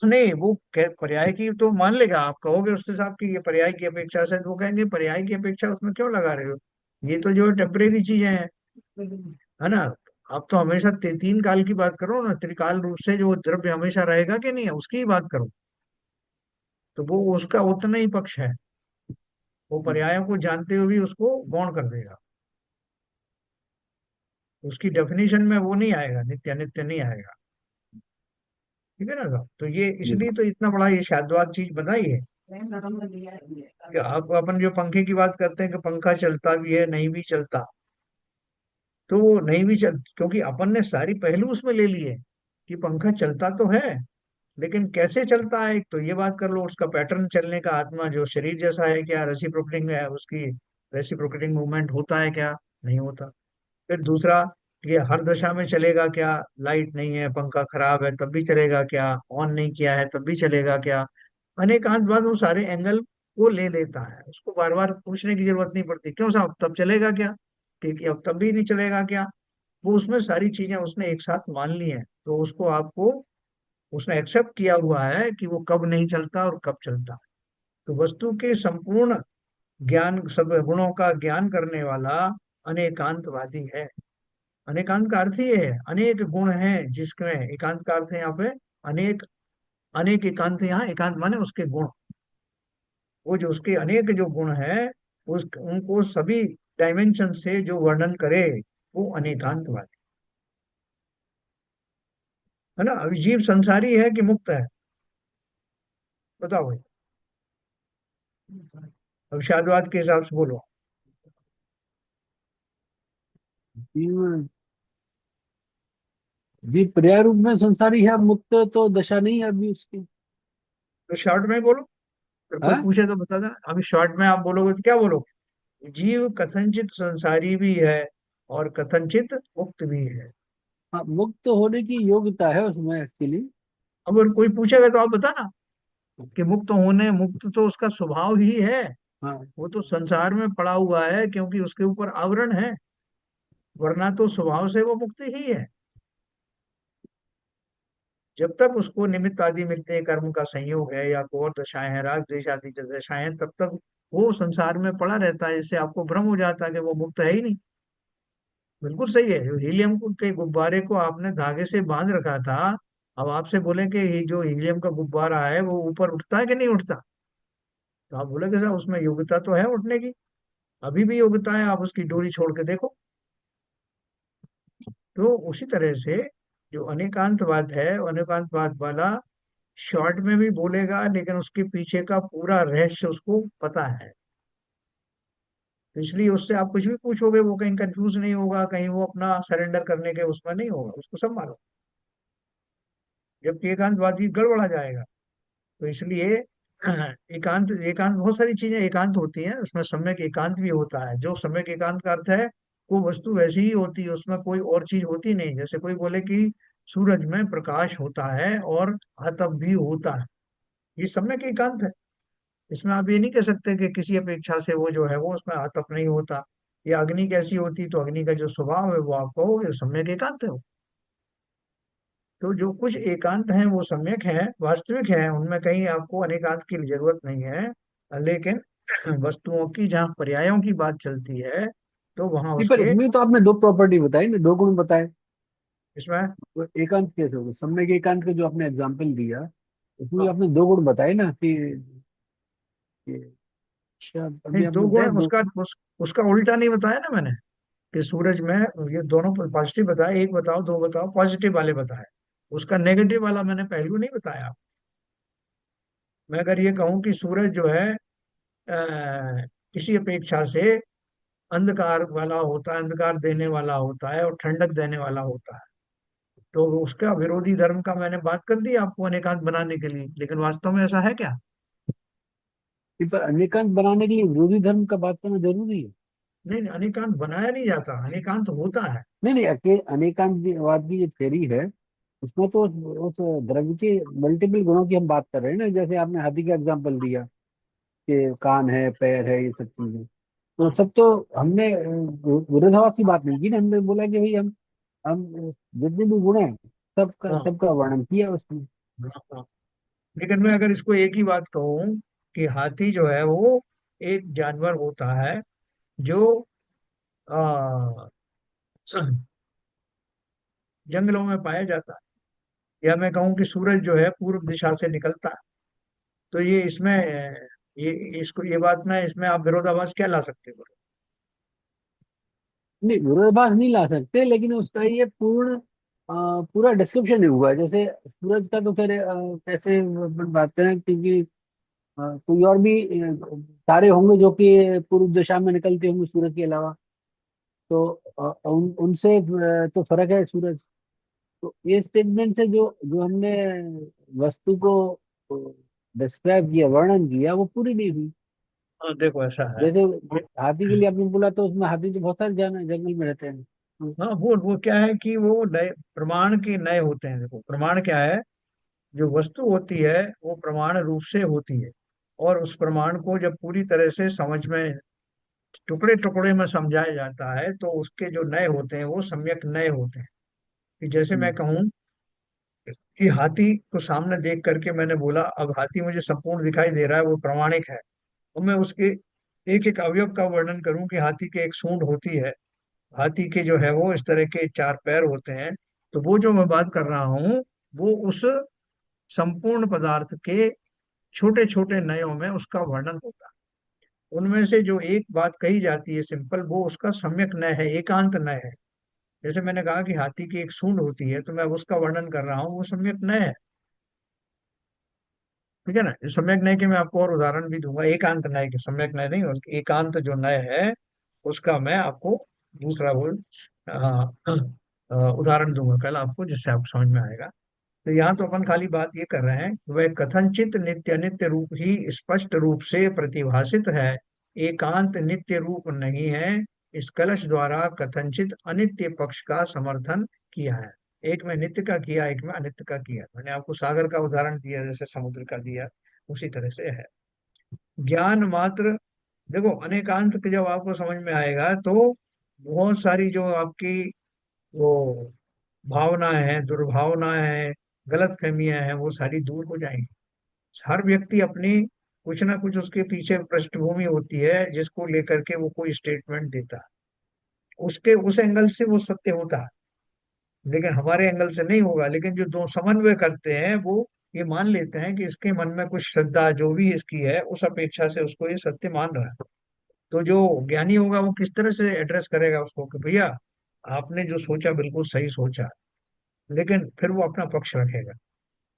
नहीं, वो पर्याय की तो मान लेगा, आप कहोगे उसके साथ कि ये पर्याय की अपेक्षा से, तो वो कहेंगे पर्याय की अपेक्षा उसमें क्यों लगा रहे हो, ये तो जो टेम्परेरी चीजें हैं, है ना। आप तो हमेशा तीन काल की बात करो ना, त्रिकाल रूप से जो द्रव्य हमेशा रहेगा कि नहीं है उसकी ही बात करो। तो वो उसका उतना ही पक्ष है, वो पर्यायों को जानते हुए भी उसको गौण कर देगा, उसकी डेफिनेशन में वो नहीं आएगा, नित्य नित्य नहीं आएगा। ठीक है ना साहब? तो ये जी। इसलिए तो इतना बड़ा ये शाद्वाद चीज बताई है कि आप अपन जो पंखे की बात करते हैं कि पंखा चलता भी है, नहीं भी चलता, तो वो नहीं भी चल, क्योंकि अपन ने सारी पहलू उसमें ले लिए कि पंखा चलता तो है, लेकिन कैसे चलता है, एक तो ये बात कर लो, उसका पैटर्न चलने का, आत्मा जो शरीर जैसा है क्या, रेसिप्रोकेटिंग है उसकी, रेसिप्रोकेटिंग मूवमेंट होता है क्या, नहीं होता। फिर दूसरा, ये हर दशा में चलेगा क्या, लाइट नहीं है, पंखा खराब है तब भी चलेगा क्या, ऑन नहीं किया है तब भी चलेगा क्या। अनेकांत बात वो सारे एंगल को ले लेता है, उसको बार बार पूछने की जरूरत नहीं पड़ती, क्यों साहब तब चलेगा क्या, कि अब तब भी नहीं चलेगा क्या। वो उसमें सारी चीजें उसने एक साथ मान ली हैं, तो उसको आपको, उसने एक्सेप्ट किया हुआ है कि वो कब नहीं चलता और कब चलता है। तो वस्तु के संपूर्ण ज्ञान, सब गुणों का ज्ञान करने वाला अनेकांतवादी है। अनेकांत का अर्थ ही ये है, अनेक गुण हैं जिसमें, एकांत का अर्थ है यहाँ पे अनेक, अनेक एकांत, यहाँ एकांत माने उसके गुण, वो जो उसके अनेक जो गुण हैं, उस उनको सभी डायमेंशन से जो वर्णन करे, वो अनेकांतवादी है ना। अभी जीव संसारी है कि मुक्त है, बताओ भाई, अब शादवाद के हिसाब से बोलो। जीव, जीव पर्याय रूप में संसारी है, मुक्त तो दशा नहीं है अभी उसकी। तो शॉर्ट में ही बोलो, फिर कोई हाँ। पूछे तो बता देना, अभी शॉर्ट में आप बोलोगे तो क्या बोलोगे, जीव कथनचित संसारी भी है और कथनचित मुक्त भी है। हाँ, मुक्त होने की योग्यता है उसमें एक्चुअली। अब अगर कोई पूछेगा तो आप बताना कि मुक्त होने, मुक्त तो उसका स्वभाव ही है, हाँ। वो तो संसार में पड़ा हुआ है क्योंकि उसके ऊपर आवरण है, वरना तो स्वभाव से वो मुक्त ही है। जब तक उसको निमित्त आदि मिलते हैं, कर्म का संयोग है या कोई और दशाएं हैं, राग द्वेष आदि जो दशाएं हैं, तब तक वो संसार में पड़ा रहता है, इससे आपको भ्रम हो जाता है कि वो मुक्त है ही नहीं। बिल्कुल सही है, जो हीलियम को के गुब्बारे को आपने धागे से बांध रखा था, अब आपसे बोले कि ये जो हीलियम का गुब्बारा है वो ऊपर उठता है कि नहीं उठता, तो आप बोले कि साहब उसमें योग्यता तो है उठने की, अभी भी योग्यता है, आप उसकी डोरी छोड़ के देखो। तो उसी तरह से जो अनेकांतवाद है, अनेकांतवाद वाला शॉर्ट में भी बोलेगा, लेकिन उसके पीछे का पूरा रहस्य उसको पता है, तो इसलिए उससे आप कुछ भी पूछोगे वो कहीं कंफ्यूज नहीं होगा, कहीं वो अपना सरेंडर करने के उसमें नहीं होगा, उसको सब मालूम। जबकि एकांतवादी गड़बड़ा जाएगा। तो इसलिए एकांत, एकांत बहुत सारी चीजें एकांत होती हैं, उसमें सम्यक एकांत भी होता है, जो सम्यक एकांत का अर्थ है वो वस्तु वैसी ही होती है, उसमें कोई और चीज होती नहीं, जैसे कोई बोले कि सूरज में प्रकाश होता है और आतप भी होता है, ये सम्यक एकांत है। इसमें आप ये नहीं कह सकते कि किसी अपेक्षा से वो जो है वो उसमें आतप नहीं होता, या अग्नि कैसी होती, तो अग्नि का जो स्वभाव है वो आप कहोगे सम्यक एकांत है वो। तो जो कुछ एकांत हैं वो सम्यक हैं, वास्तविक हैं, उनमें कहीं आपको अनेकांत की जरूरत नहीं है, लेकिन वस्तुओं की जहाँ पर्यायों की बात चलती है, तो वहां नहीं, पर उसके, इसमें तो आपने दो प्रॉपर्टी बताई ना, दो गुण बताए। इसमें, तो एकांत कैसे होगा, सम्यक एकांत का जो आपने एग्जाम्पल दिया, उसमें हाँ, आपने दो गुण बताए ना कि अच्छा, अभी नहीं दो आपने गुण बताया दो। उसका उल्टा नहीं बताया ना मैंने, कि सूरज में, ये दोनों पॉजिटिव बताए, एक बताओ दो बताओ, पॉजिटिव वाले बताए, उसका नेगेटिव वाला मैंने पहलू नहीं बताया। मैं अगर ये कहूं कि सूरज जो है किसी अपेक्षा से अंधकार वाला होता है, अंधकार देने वाला होता है और ठंडक देने वाला होता है। तो उसका विरोधी धर्म का मैंने बात कर दी आपको अनेकांत बनाने के लिए, लेकिन वास्तव में ऐसा है क्या? पर अनेकांत बनाने के लिए विरोधी धर्म का बात करना जरूरी है? नहीं नहीं, अनेकांत बनाया नहीं जाता, अनेकांत होता है। नहीं नहीं, अनेकांतवाद की जो थ्योरी है, उसमें तो उस द्रव्य के मल्टीपल गुणों की हम बात कर रहे हैं ना। जैसे आपने हाथी का एग्जांपल दिया कि कान है, पैर है, ये सब चीजें, तो हाँ सब तो हमने विरोधाभास की बात नहीं की ना। हमने बोला कि भाई हम जितने भी गुण हैं, हाँ सबका वर्णन किया उसमें। हाँ हाँ। लेकिन मैं अगर इसको एक ही बात कहूं कि हाथी जो है वो एक जानवर होता है जो आ, जंगलों में पाया जाता है, या मैं कहूं कि सूरज जो है पूर्व दिशा से निकलता है, तो ये इसमें ये इसको ये बात में इसमें आप विरोधाभास क्या ला सकते हो? नहीं, विरोधाभास नहीं ला सकते, लेकिन उसका ये पूरा डिस्क्रिप्शन नहीं हुआ। जैसे सूरज का तो फिर कैसे अपन बात करें, क्योंकि कोई और भी तारे होंगे जो कि पूर्व दिशा में निकलते होंगे सूरज के अलावा। तो उनसे तो फर्क है सूरज। तो ये स्टेटमेंट से जो जो हमने वस्तु को डिस्क्राइब किया, वर्णन किया, वो पूरी नहीं हुई। हाँ देखो ऐसा है। जैसे हाथी के लिए आपने बोला, तो उसमें हाथी तो बहुत सारे जंगल में रहते हैं। हाँ वो क्या है कि वो नए प्रमाण के नए होते हैं। देखो प्रमाण क्या है, जो वस्तु होती है वो प्रमाण रूप से होती है, और उस प्रमाण को जब पूरी तरह से समझ में टुकड़े टुकड़े में समझाया जाता है तो उसके जो नए होते हैं वो सम्यक नए होते हैं। कि जैसे मैं हम्म, कहूँ कि हाथी को सामने देख करके मैंने बोला अब हाथी मुझे संपूर्ण दिखाई दे रहा है, वो प्रमाणिक है। और मैं उसके एक एक अवयव का वर्णन करूं कि हाथी के एक सूंड होती है, हाथी के जो है वो इस तरह के चार पैर होते हैं, तो वो जो मैं बात कर रहा हूँ वो उस संपूर्ण पदार्थ के छोटे छोटे नयों में उसका वर्णन होता है। उनमें से जो एक बात कही जाती है सिंपल, वो उसका सम्यक नय है, एकांत नय है। जैसे मैंने कहा कि हाथी की एक सूंड होती है, तो मैं उसका वर्णन कर रहा हूँ, वो सम्यक नय है। ठीक है ना? ये सम्यक नय के मैं आपको और उदाहरण भी दूंगा, एकांत नय के, सम्यक नय नहीं, बल्कि एकांत जो नय है उसका मैं आपको दूसरा वो उदाहरण दूंगा कल आपको, जिससे आपको समझ में आएगा। तो यहाँ तो अपन खाली बात ये कर रहे हैं कि वह कथनचित नित्य अनित्य रूप ही स्पष्ट रूप से प्रतिभाषित है, एकांत नित्य रूप नहीं है। इस कलश द्वारा कथनचित अनित्य पक्ष का समर्थन किया है। एक में नित्य का किया, एक में अनित्य का किया। मैंने आपको सागर का उदाहरण दिया, जैसे समुद्र का दिया, उसी तरह से है। ज्ञान मात्र, देखो अनेकांत के जब आपको समझ में आएगा तो बहुत सारी जो आपकी वो भावनाएं हैं, दुर्भावनाएं हैं, गलत फहमियां हैं, वो सारी दूर हो जाएंगी। हर व्यक्ति अपनी कुछ ना कुछ उसके पीछे पृष्ठभूमि होती है जिसको लेकर के वो कोई स्टेटमेंट देता है, उसके उस एंगल से वो सत्य होता है। लेकिन हमारे एंगल से नहीं होगा। लेकिन जो दो समन्वय करते हैं वो ये मान लेते हैं कि इसके मन में कुछ श्रद्धा जो भी इसकी है उस अपेक्षा से उसको ये सत्य मान रहा है। तो जो ज्ञानी होगा वो किस तरह से एड्रेस करेगा उसको कि भैया आपने जो सोचा बिल्कुल सही सोचा, लेकिन फिर वो अपना पक्ष रखेगा।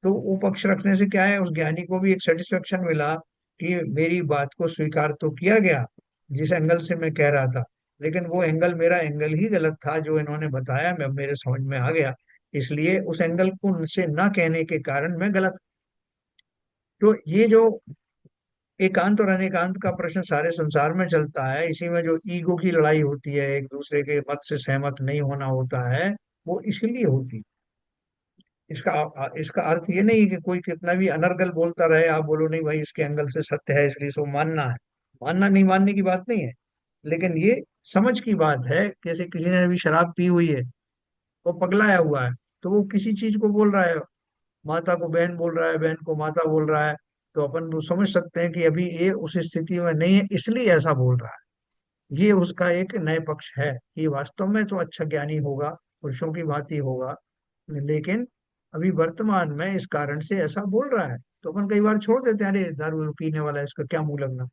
तो वो पक्ष रखने से क्या है, उस ज्ञानी को भी एक सेटिस्फेक्शन मिला कि मेरी बात को स्वीकार तो किया गया जिस एंगल से मैं कह रहा था, लेकिन वो एंगल मेरा एंगल ही गलत था जो इन्होंने बताया, मैं मेरे समझ में आ गया, इसलिए उस एंगल को उनसे ना कहने के कारण मैं गलत। तो ये जो एकांत और अनेकांत का प्रश्न सारे संसार में चलता है, इसी में जो ईगो की लड़ाई होती है, एक दूसरे के मत से सहमत नहीं होना होता है, वो इसलिए होती है। इसका अर्थ ये नहीं कि कोई कितना भी अनर्गल बोलता रहे आप बोलो नहीं भाई इसके एंगल से सत्य है इसलिए इसको मानना है। मानना नहीं मानने की बात नहीं है, लेकिन ये समझ की बात है। जैसे किसी ने अभी शराब पी हुई है, वो पगलाया हुआ है, तो वो किसी चीज को बोल रहा है, माता को बहन बोल रहा है, बहन को माता बोल रहा है, तो अपन वो समझ सकते हैं कि अभी ये उस स्थिति में नहीं है इसलिए ऐसा बोल रहा है। ये उसका एक नए पक्ष है कि वास्तव में तो अच्छा ज्ञानी होगा, पुरुषों की भांति होगा, लेकिन अभी वर्तमान में इस कारण से ऐसा बोल रहा है। तो अपन कई बार छोड़ देते हैं, अरे दारू पीने वाला है, इसका क्या मुंह लगना।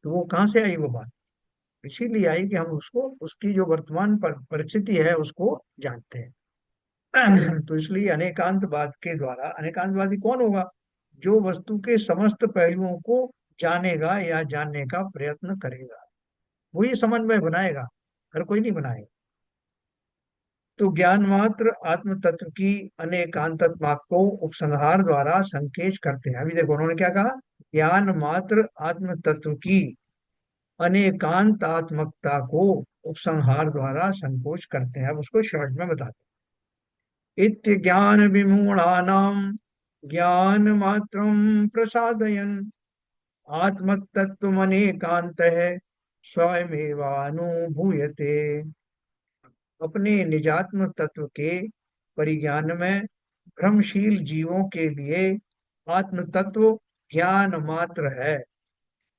तो वो कहाँ से आई वो बात? इसीलिए आई कि हम उसको उसकी जो वर्तमान परिस्थिति है उसको जानते हैं। तो इसलिए अनेकांतवाद के द्वारा, अनेकांतवादी कौन होगा? जो वस्तु के समस्त पहलुओं को जानेगा या जानने का प्रयत्न करेगा, वो ये समन्वय बनाएगा, हर कोई नहीं बनाएगा। तो ज्ञान मात्र आत्म तत्व की अनेकांतत्मा को उपसंहार द्वारा संकेत करते हैं। अभी देखो उन्होंने क्या कहा, ज्ञान मात्र आत्म तत्व की अनेकांतात्मकता को उपसंहार द्वारा संकोच करते हैं। अब उसको शॉर्ट में बताते हैं। इत्य ज्ञान विमूढ़ानाम ज्ञान मात्रम प्रसादयन आत्मतत्वमनेकांत है स्वयमेवानुभूयते। अपने निजात्म तत्व के परिज्ञान में भ्रमशील जीवों के लिए आत्म तत्व ज्ञान मात्र है,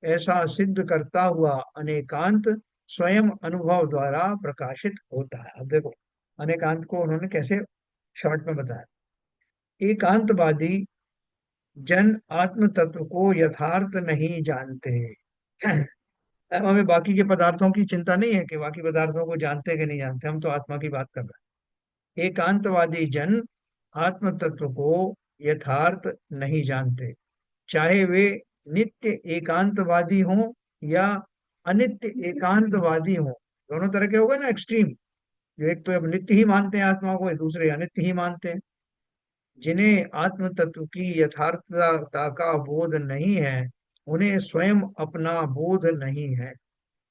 ऐसा सिद्ध करता हुआ अनेकांत स्वयं अनुभव द्वारा प्रकाशित होता है। अब देखो अनेकांत को उन्होंने कैसे शॉर्ट में बताया। एकांतवादी जन आत्म तत्व को यथार्थ नहीं जानते। अब हमें बाकी के पदार्थों की चिंता नहीं है कि बाकी पदार्थों को जानते कि नहीं जानते, हम तो आत्मा की बात कर रहे हैं। एकांतवादी जन आत्म तत्व को यथार्थ नहीं जानते, चाहे वे नित्य एकांतवादी हों या अनित्य एकांतवादी हों। दोनों तरह के हो गए ना एक्सट्रीम, जो एक तो अब नित्य ही मानते हैं आत्मा को, दूसरे अनित्य ही मानते हैं। जिन्हें आत्म तत्व की यथार्थता का बोध नहीं है, उन्हें स्वयं अपना बोध नहीं है।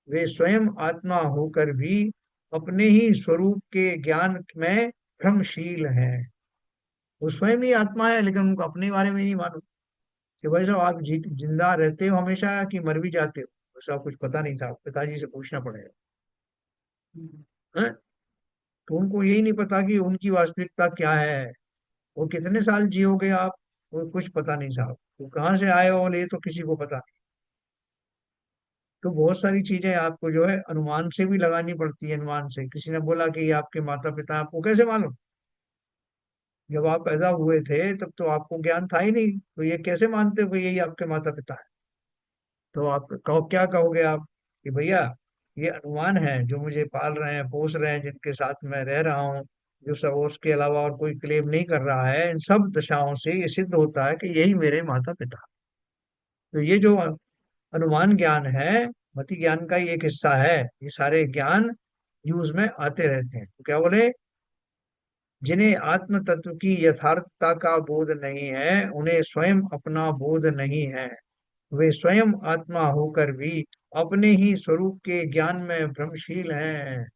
वे स्वयं आत्मा होकर भी अपने ही स्वरूप के ज्ञान में भ्रमशील हैं। वो स्वयं ही आत्मा है लेकिन उनको अपने बारे में नहीं मालूम कि भाई साहब आप जिंदा रहते हो हमेशा कि मर भी जाते हो, ऐसा कुछ पता नहीं था, पिताजी से पूछना पड़ेगा। हैं? तो उनको यही नहीं पता कि उनकी वास्तविकता क्या है, वो कितने साल जियोगे आप, वो कुछ पता नहीं साहब, वो कहाँ से आए हो ये तो किसी को पता नहीं। तो बहुत सारी चीजें आपको जो है अनुमान से भी लगानी पड़ती है। अनुमान से किसी ने बोला कि ये आपके माता पिता, आपको कैसे मालूम? जब आप पैदा हुए थे तब तो आपको ज्ञान था ही नहीं, तो ये कैसे मानते हो कि यही आपके माता पिता है? तो आप कहो, क्या कहोगे आप कि भैया ये अनुमान है, जो मुझे पाल रहे हैं पोस रहे हैं, जिनके साथ मैं रह रहा हूँ, जो सब उसके अलावा और कोई क्लेम नहीं कर रहा है, इन सब दशाओं से ये सिद्ध होता है कि यही मेरे माता पिता। तो ये जो अनुमान ज्ञान है, मति ज्ञान का ही एक हिस्सा है। ये सारे ज्ञान यूज में आते रहते हैं। तो क्या बोले, जिन्हें आत्म तत्व की यथार्थता का बोध नहीं है, उन्हें स्वयं अपना बोध नहीं है। वे स्वयं आत्मा होकर भी अपने ही स्वरूप के ज्ञान में भ्रमशील हैं।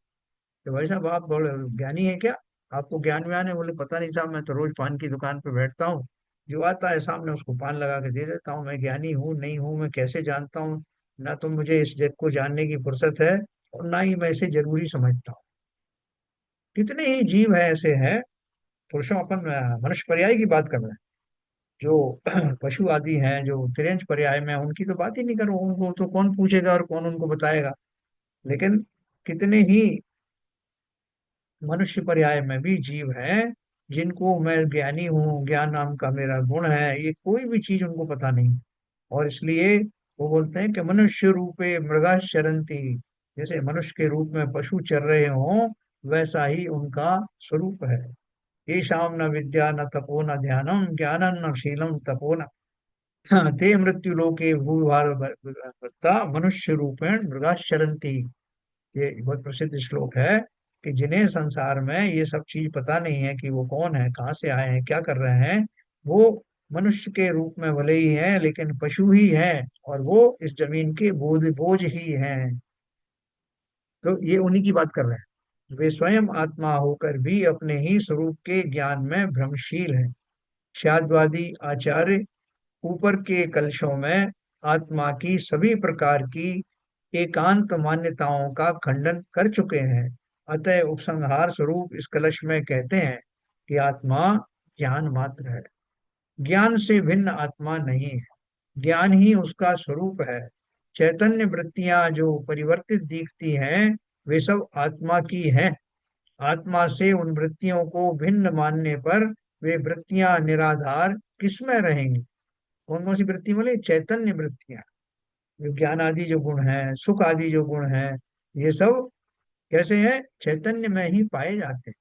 तो भाई साहब आप बोले ज्ञानी है क्या, आपको ज्ञान व्यान है? बोले पता नहीं साहब, मैं तो रोज पान की दुकान पे बैठता हूँ, जो आता है सामने उसको पान लगा के दे देता हूँ। मैं ज्ञानी हूँ नहीं हूँ मैं कैसे जानता हूँ? ना तो मुझे इस जग को जानने की फुर्सत है और ना ही मैं इसे जरूरी समझता हूँ। कितने ही जीव है ऐसे हैं। पुरुषों अपन मनुष्य पर्याय की बात कर रहे हैं। जो पशु आदि हैं जो तिर्यंच पर्याय में हैं, उनकी तो बात ही नहीं करो, उनको तो कौन पूछेगा और कौन उनको बताएगा। लेकिन कितने ही मनुष्य पर्याय में भी जीव हैं जिनको मैं ज्ञानी हूँ, ज्ञान नाम का मेरा गुण है, ये कोई भी चीज उनको पता नहीं। और इसलिए वो बोलते हैं कि मनुष्य रूपे मृगा चरंती, जैसे मनुष्य के रूप में पशु चर रहे हों, वैसा ही उनका स्वरूप है। ये शाम न विद्या न तपो न ध्यानम ज्ञानम न शीलम तपो न ते मृत्यु लोके भूभार मनुष्य रूपेण मृगाश्चरंती। ये बहुत प्रसिद्ध श्लोक है कि जिन्हें संसार में ये सब चीज पता नहीं है कि वो कौन है, कहाँ से आए हैं, क्या कर रहे हैं, वो मनुष्य के रूप में भले ही हैं लेकिन पशु ही हैं, और वो इस जमीन के बोझ बोझ ही हैं। तो ये उन्हीं की बात कर रहे हैं। वे स्वयं आत्मा होकर भी अपने ही स्वरूप के ज्ञान में भ्रमशील हैं। शाद्वादी आचार्य ऊपर के कलशों में आत्मा की सभी प्रकार की एकांत मान्यताओं का खंडन कर चुके हैं। अतः उपसंहार स्वरूप इस कलश में कहते हैं कि आत्मा ज्ञान मात्र है, ज्ञान से भिन्न आत्मा नहीं है, ज्ञान ही उसका स्वरूप है। चैतन्य वृत्तियां जो परिवर्तित दिखती हैं, वे सब आत्मा की हैं। आत्मा से उन वृत्तियों को भिन्न मानने पर वे वृत्तियां निराधार किसमें रहेंगी? कौन कौन सी वृत्ति बोले? चैतन्य वृत्तियां। जो ज्ञान आदि जो गुण है, सुख आदि जो गुण है, ये सब कैसे हैं? चैतन्य में ही पाए जाते हैं।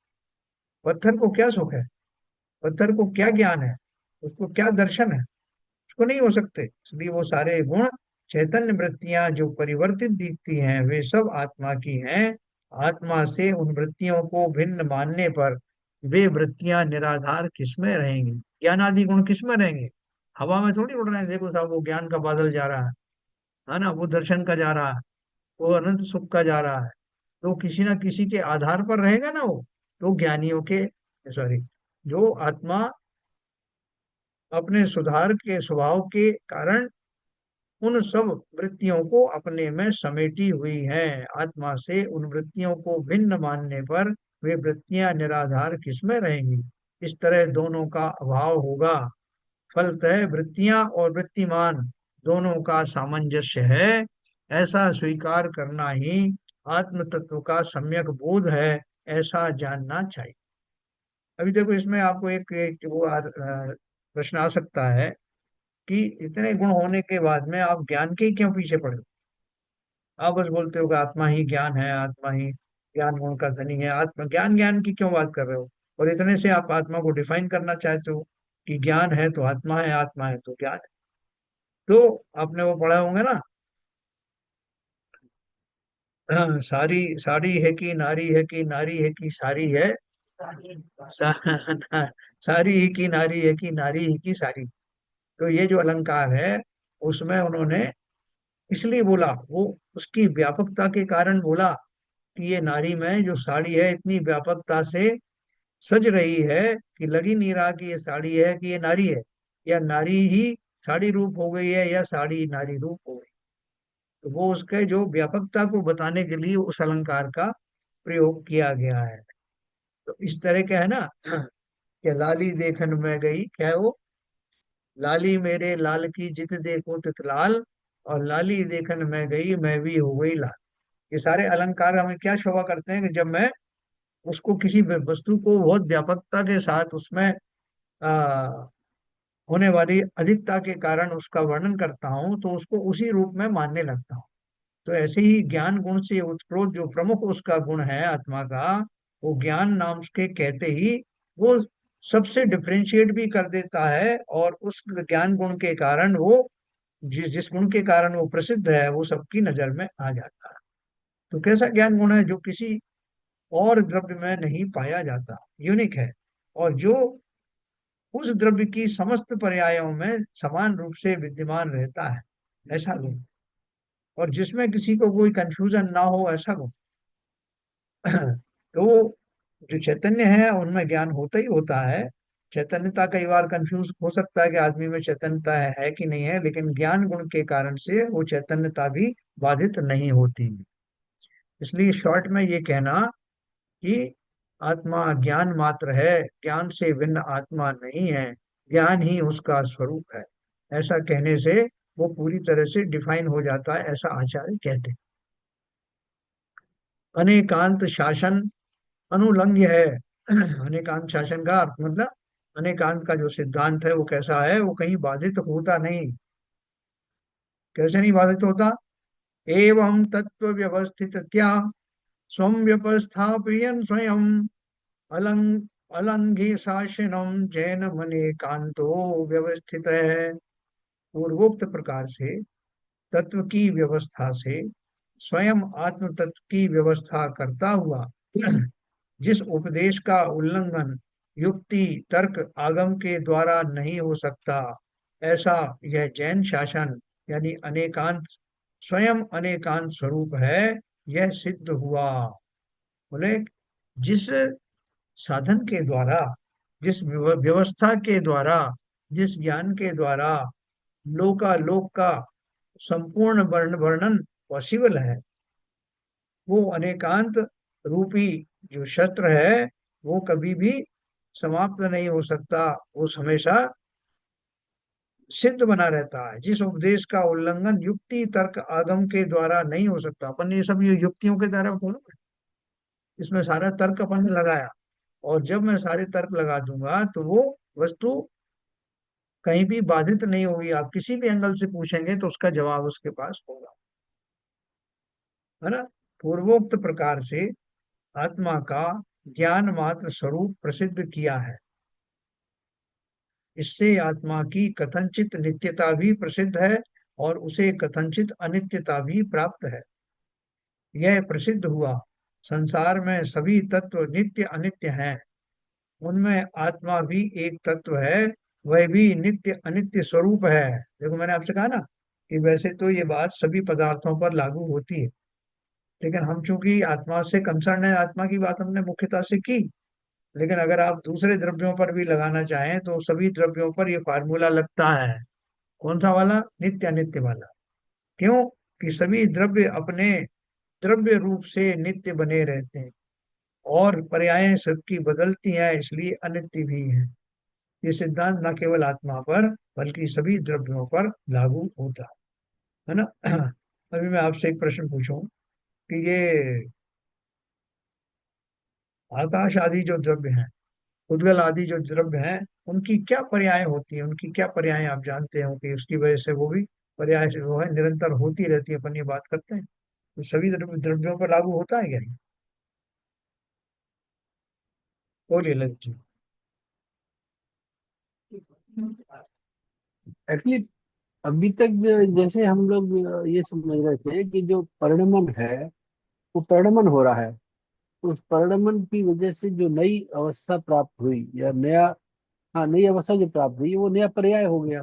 पत्थर को क्या सुख है, पत्थर को क्या ज्ञान है, उसको क्या दर्शन है? उसको नहीं हो सकते। इसलिए वो सारे गुण, चैतन्य वृत्तियां जो परिवर्तित दिखती हैं, वे सब आत्मा की हैं। आत्मा से उन वृत्तियों को भिन्न मानने पर वे वृत्तियां निराधार किसमें रहेंगी? ज्ञान आदि गुण किसमें रहेंगे? हवा में थोड़ी उड़ रहे हैं। देखो साहब, वो ज्ञान का बादल जा रहा है ना, वो दर्शन का जा रहा है, वो अनंत सुख का जा रहा है। तो किसी ना किसी के आधार पर रहेगा ना वो। तो ज्ञानियों के, सॉरी, जो आत्मा अपने सुधार के स्वभाव के कारण उन सब वृत्तियों को अपने में समेटी हुई हैं, आत्मा से उन वृत्तियों को भिन्न मानने पर वे वृत्तियां निराधार किसमें रहेंगी? इस तरह दोनों का अभाव होगा। फलतः वृत्तियां और वृत्तिमान दोनों का सामंजस्य है, ऐसा स्वीकार करना ही आत्म तत्व का सम्यक बोध है, ऐसा जानना चाहिए। अभी देखो, इसमें आपको प्रश्न आ सकता है कि इतने गुण होने के बाद में आप ज्ञान के ही क्यों पीछे पड़े हो? आप बस बोलते हो कि आत्मा ही ज्ञान है, आत्मा ही ज्ञान गुण का धनी है, आत्मा ज्ञान, ज्ञान की क्यों बात कर रहे हो? और इतने से आप आत्मा को डिफाइन करना चाहते हो कि ज्ञान है तो आत्मा है, आत्मा है तो ज्ञान है। तो आपने वो पढ़ा होंगे ना, हाँ, सारी साड़ी है कि नारी है कि नारी है कि सारी है, सा, सारी ही की नारी है कि नारी ही की सारी। तो ये जो अलंकार है, उसमें उन्होंने इसलिए बोला, वो उसकी व्यापकता के कारण बोला कि ये नारी में जो साड़ी है इतनी व्यापकता से सज रही है कि लग ही नहीं रहा कि ये साड़ी है कि ये नारी है, या नारी ही साड़ी रूप हो गई है, या साड़ी नारी रूप हो गई। तो वो उसके जो व्यापकता को बताने के लिए उस अलंकार का प्रयोग किया गया है। तो इस तरह का है ना कि लाली देखन में गई, क्या है वो, लाली मेरे लाल की जित देखो तित लाल, और लाली देखन में गई मैं भी हो गई लाल। ये सारे अलंकार हमें क्या शोभा करते हैं कि जब मैं उसको किसी वस्तु को बहुत व्यापकता के साथ उसमें आ, होने वाली अधिकता के कारण उसका वर्णन करता हूँ, तो उसको उसी रूप में मानने लगता हूँ। तो ऐसे ही ज्ञान गुण से उत्प्रोत जो प्रमुख उसका गुण है आत्मा का, वो ज्ञान नाम के कहते ही वो सबसे डिफरेंशिएट भी कर देता है, और उस ज्ञान गुण के कारण वो जिस जिस गुण के कारण वो प्रसिद्ध है, वो सबकी नजर में आ जाता है। तो कैसा ज्ञान गुण है जो किसी और द्रव्य में नहीं पाया जाता, यूनिक है, और जो उस द्रव्य की समस्त पर्यायों में समान रूप से विद्यमान रहता है, ऐसा गुण, और जिसमें किसी को कोई कंफ्यूजन ना हो, ऐसा गुण। तो जो चैतन्य है उनमें ज्ञान होता ही होता है। चैतन्यता कई बार कंफ्यूज हो सकता है कि आदमी में चैतन्यता है कि नहीं है, लेकिन ज्ञान गुण के कारण से वो चैतन्यता भी बाधित नहीं होती। इसलिए शॉर्ट में ये कहना कि आत्मा ज्ञान मात्र है, ज्ञान से भिन्न आत्मा नहीं है, ज्ञान ही उसका स्वरूप है, ऐसा कहने से वो पूरी तरह से डिफाइन हो जाता है, ऐसा आचार्य कहते हैं। अनेकांत शासन अनुलंघ्य है। अनेकांत शासन का अर्थ मतलब, अनेकांत का जो सिद्धांत है वो कैसा है, वो कहीं बाधित होता नहीं। कैसे नहीं बाधित होता? एवं तत्व व्यवस्थित त्या स्वम व्यवस्थापयन स्वयं अलंग अलंघ्य शासनम जैन मने कांतो व्यवस्थित है। पूर्वोक्त प्रकार से तत्व की व्यवस्था से स्वयं आत्म तत्व की व्यवस्था करता हुआ जिस उपदेश का उल्लंघन युक्ति तर्क आगम के द्वारा नहीं हो सकता, ऐसा यह जैन शासन यानी अनेकांत स्वयं अनेकांत स्वरूप है, यह सिद्ध हुआ। बोले, जिस साधन के द्वारा, जिस व्यवस्था के द्वारा, जिस ज्ञान के द्वारा लोकालोक का संपूर्ण वर्णन पॉसिबल है, वो अनेकांत रूपी जो शस्त्र है, वो कभी भी समाप्त नहीं हो सकता, वो हमेशा सिद्ध बना रहता है। जिस उपदेश का उल्लंघन युक्ति तर्क आगम के द्वारा नहीं हो सकता, अपन ने ये सब ये युक्तियों के द्वारा बोला, इसमें सारा तर्क अपन ने लगाया, और जब मैं सारे तर्क लगा दूंगा तो वो वस्तु कहीं भी बाधित नहीं होगी। आप किसी भी एंगल से पूछेंगे तो उसका जवाब उसके पास होगा, है ना। पूर्वोक्त प्रकार से आत्मा का ज्ञान मात्र स्वरूप प्रसिद्ध किया है। इससे आत्मा की कथनचित नित्यता भी प्रसिद्ध है और उसे कथनचित अनित्यता भी प्राप्त है। यह प्रसिद्ध हुआ, संसार में सभी तत्व नित्य अनित्य हैं, उनमें आत्मा भी एक तत्व है, वह भी नित्य अनित्य स्वरूप है। देखो मैंने आपसे कहा ना कि वैसे तो ये बात सभी पदार्थों पर लागू होती है, लेकिन हम चूंकि आत्मा से कंसर्न है, आत्मा की बात हमने मुख्यता से की। लेकिन अगर आप दूसरे द्रव्यों पर भी लगाना चाहें तो सभी द्रव्यों पर ये फार्मूला लगता है। कौन सा वाला? नित्य अनित्य वाला। क्यों? कि सभी द्रव्य अपने द्रव्य रूप से नित्य बने रहते हैं और पर्यायें सबकी बदलती हैं, इसलिए अनित्य भी हैं। ये सिद्धांत न केवल आत्मा पर बल्कि सभी द्रव्यों पर लागू होता है ना। अभी मैं आपसे एक प्रश्न पूछूं कि ये आकाश आदि जो द्रव्य हैं, उद्गल आदि जो द्रव्य हैं, उनकी क्या पर्याय होती है? उनकी क्या पर्याय आप जानते हो कि उसकी वजह से वो भी पर्याय से वो है निरंतर होती रहती है, अपन ये बात करते हैं, तो सभी द्रव्यों पर लागू होता है क्या नहीं? बोलिए ललित जी। एक्चुअली अभी तक जैसे हम लोग ये समझ रहे थे कि जो परिणमन है वो परिणमन हो रहा है, तो उस परिणमन की वजह से जो नई अवस्था प्राप्त हुई या नया, हाँ नई अवस्था जो प्राप्त हुई वो नया पर्याय हो गया।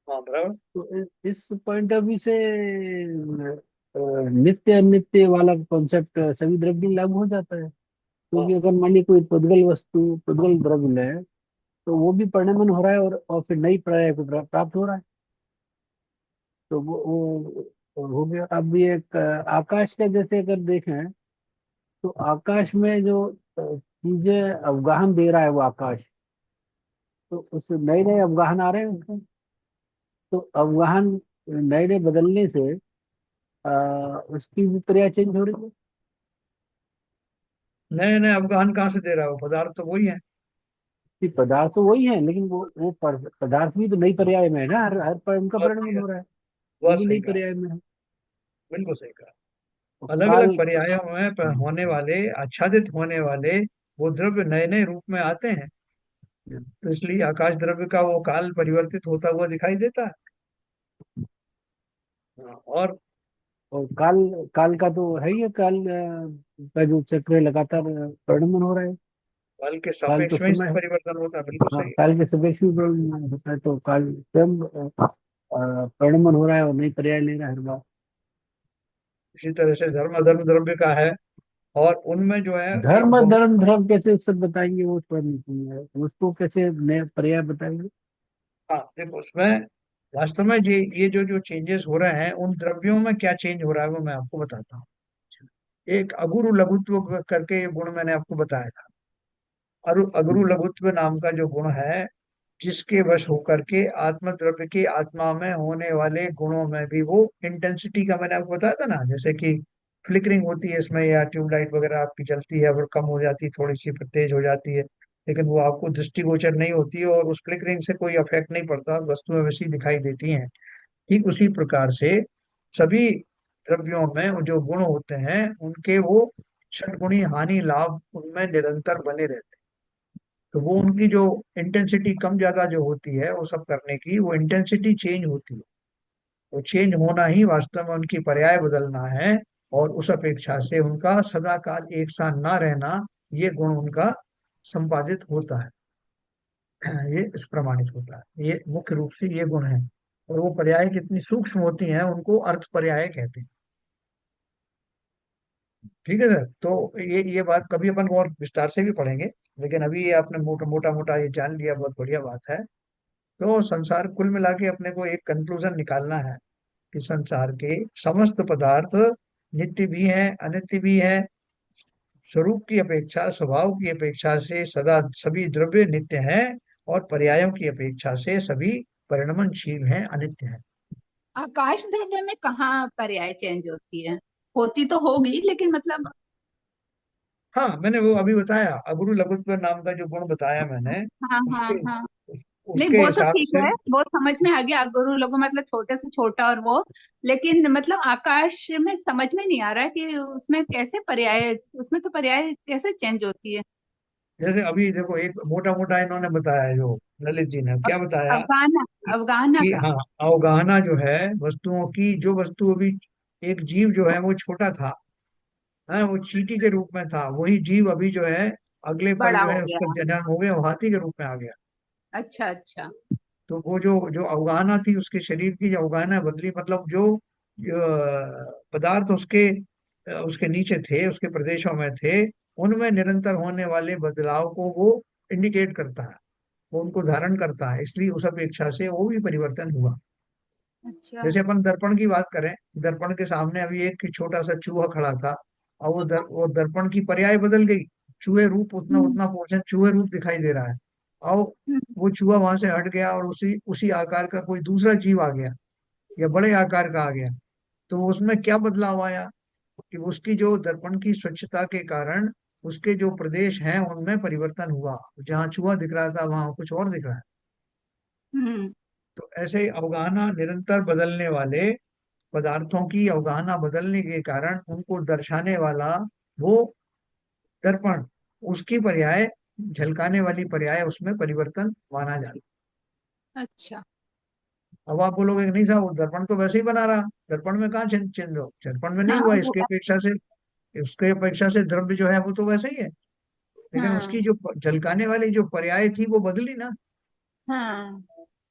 हाँ बराबर। तो इस पॉइंट ऑफ व्यू से नित्य अनित्य वाला कॉन्सेप्ट सभी द्रव्य में लागू हो जाता है, हाँ। क्योंकि अगर मान लीजिए कोई पुद्गल वस्तु पुद्गल द्रव्य है तो वो भी परिणमन हो रहा है और फिर नई पर्याय को प्राप्त हो रहा है। तो वो हो गया। अब ये आकाश का जैसे अगर देखें तो आकाश में जो चीजें अवगाहन दे रहा है वो आकाश, तो उस नए नए अवगाहन आ रहे हैं उसमें। तो अवगाहन नए नए बदलने से उसकी भी प्रक्रिया चेंज हो रही है। नए नए अवगाहन कहाँ से दे रहा है? वो पदार्थ तो वही है। कि पदार्थ तो वही है, लेकिन वो पदार्थ भी तो नई पर्याय में है ना, हर हर पर उनका बहुत परिणमन बढ़िया। हो रहा है। वो बहुत भी सही नई कहा। पर्याय में है। बिल्कुल सही कहा। तो अलग काल अलग पर्यायों में होने वाले, आच्छादित होने वाले वो द्रव्य नए नए रूप में आते हैं, तो इसलिए आकाश द्रव्य का वो काल परिवर्तित होता हुआ दिखाई देता है। हाँ, और और काल काल का तो है ही है। काल का जो चक्र है लगातार परिणमन हो रहा है। काल के काल तो सापेक्ष में समय इसका है। परिवर्तन होता है, बिल्कुल हाँ, सही। काल के सापेक्ष में परिणमन होता है, तो काल स्वयं परिणमन हो रहा है और नई पर्याय ले रहा है हर बार। इसी तरह से धर्म अधर्म द्रव्य का है, और उनमें जो है एक धर्म बहुत। धर्म धर्म कैसे सब बताएंगे, वो थोड़ा नहीं समझ है, उसको कैसे नए पर्याय बताएंगे। हाँ देखो उसमें वास्तव में ये जो जो चेंजेस हो रहे हैं, उन द्रव्यों में क्या चेंज हो रहा है वो मैं आपको बताता हूँ। एक अगुरु लघुत्व करके ये गुण मैंने आपको बताया था। अगुरु लघुत्व नाम का जो गुण है, जिसके वश होकर के आत्म द्रव्य की आत्मा में होने वाले गुणों में भी वो इंटेंसिटी का मैंने आपको बताया था ना, जैसे कि फ्लिकरिंग होती है इसमें, या ट्यूबलाइट वगैरह आपकी जलती है और कम हो जाती है, थोड़ी सी फिर तेज हो जाती है, लेकिन वो आपको दृष्टिगोचर नहीं होती है और उस फ्लिकरिंग से कोई अफेक्ट नहीं पड़ता, वस्तुएं वैसी दिखाई देती हैं। ठीक उसी प्रकार से सभी द्रव्यों में जो गुण होते हैं, उनके वो षटगुणी हानि लाभ उनमें निरंतर बने रहते हैं। तो वो उनकी जो इंटेंसिटी कम ज्यादा जो होती है वो सब करने की, वो इंटेंसिटी चेंज होती है। वो चेंज होना ही वास्तव में उनकी पर्याय बदलना है, और उस अपेक्षा से उनका सदा काल एक सा ना रहना, ये गुण उनका संपादित होता है। ये इस प्रमाणित होता है, ये मुख्य रूप से ये गुण है। और वो पर्याय कितनी सूक्ष्म होती हैं उनको अर्थ पर्याय कहते हैं। ठीक है सर, तो ये बात कभी अपन और विस्तार से भी पढ़ेंगे, लेकिन अभी ये आपने मोटा मोटा मोटा ये जान लिया, बहुत बढ़िया बात है। तो संसार कुल मिला के अपने को एक कंक्लूजन निकालना है कि संसार के समस्त पदार्थ नित्य भी हैं अनित्य भी हैं। स्वरूप की अपेक्षा, स्वभाव की अपेक्षा से सदा सभी द्रव्य नित्य हैं, और पर्यायों की अपेक्षा से सभी परिणमनशील हैं, अनित्य हैं। आकाश द्रव्य में कहाँ पर्याय चेंज होती है? होती तो होगी लेकिन मतलब। हाँ मैंने वो अभी बताया, अगुरु लघुत्व नाम का जो गुण बताया मैंने, हाँ हाँ उसके हाँ। नहीं उसके वो तो हिसाब ठीक से। है, वो समझ में आ गया, गुरु लोगों मतलब छोटे से छोटा और वो। लेकिन मतलब आकाश में समझ में नहीं आ रहा है कि उसमें कैसे पर्याय, उसमें तो पर्याय कैसे चेंज होती है। जैसे अभी देखो एक मोटा मोटा इन्होंने बताया, जो ललित जी ने क्या बताया अवगाहना, अवगाहना कि का। हाँ, अवगाहना जो है वस्तुओं की, जो वस्तु अभी एक जीव जो है वो छोटा था, है वो चींटी के रूप में था, वही जीव अभी जो है अगले पल बड़ा जो हो है उसका गया। जन्म हो गया, वो हाथी के रूप में आ गया। अच्छा अच्छा। तो वो जो जो अवगाहना थी, उसके शरीर की जो अवगाहना बदली, मतलब जो पदार्थ उसके उसके नीचे थे, उसके प्रदेशों में थे, उनमें निरंतर होने वाले बदलाव को वो इंडिकेट करता है, वो उनको धारण करता है, इसलिए उस अपेक्षा से वो भी परिवर्तन हुआ। अच्छा। जैसे अपन दर्पण की बात करें, दर्पण के सामने अभी एक छोटा सा चूहा खड़ा था, और वो दर्पण की पर्याय बदल गई, चूहे रूप उतना हम्म उतना पोर्शन चूहे रूप दिखाई दे रहा है, और हम्म वो चूहा वहां से हट गया और उसी उसी आकार का कोई दूसरा जीव आ गया, या बड़े आकार का आ गया। तो उसमें क्या बदलाव आया कि उसकी जो दर्पण की स्वच्छता के कारण उसके जो प्रदेश हैं उनमें परिवर्तन हुआ, जहाँ चूहा दिख रहा था वहां कुछ और दिख रहा है। हम्म। तो ऐसे ही अवगाहना, निरंतर बदलने वाले पदार्थों की अवगाहना बदलने के कारण उनको दर्शाने वाला वो दर्पण, उसकी पर्याय, झलकाने वाली पर्याय, उसमें परिवर्तन माना जाता है। अच्छा। अब आप बोलोगे कि नहीं साहब, वो दर्पण तो वैसे ही बना रहा, दर्पण में कहाँ चेंज चेंज हो, दर्पण में नहीं हाँ हुआ, वो। इसके अपेक्षा से द्रव्य जो है वो तो वैसे ही है, लेकिन उसकी हाँ जो झलकाने वाली जो पर्याय थी वो बदली ना, हाँ।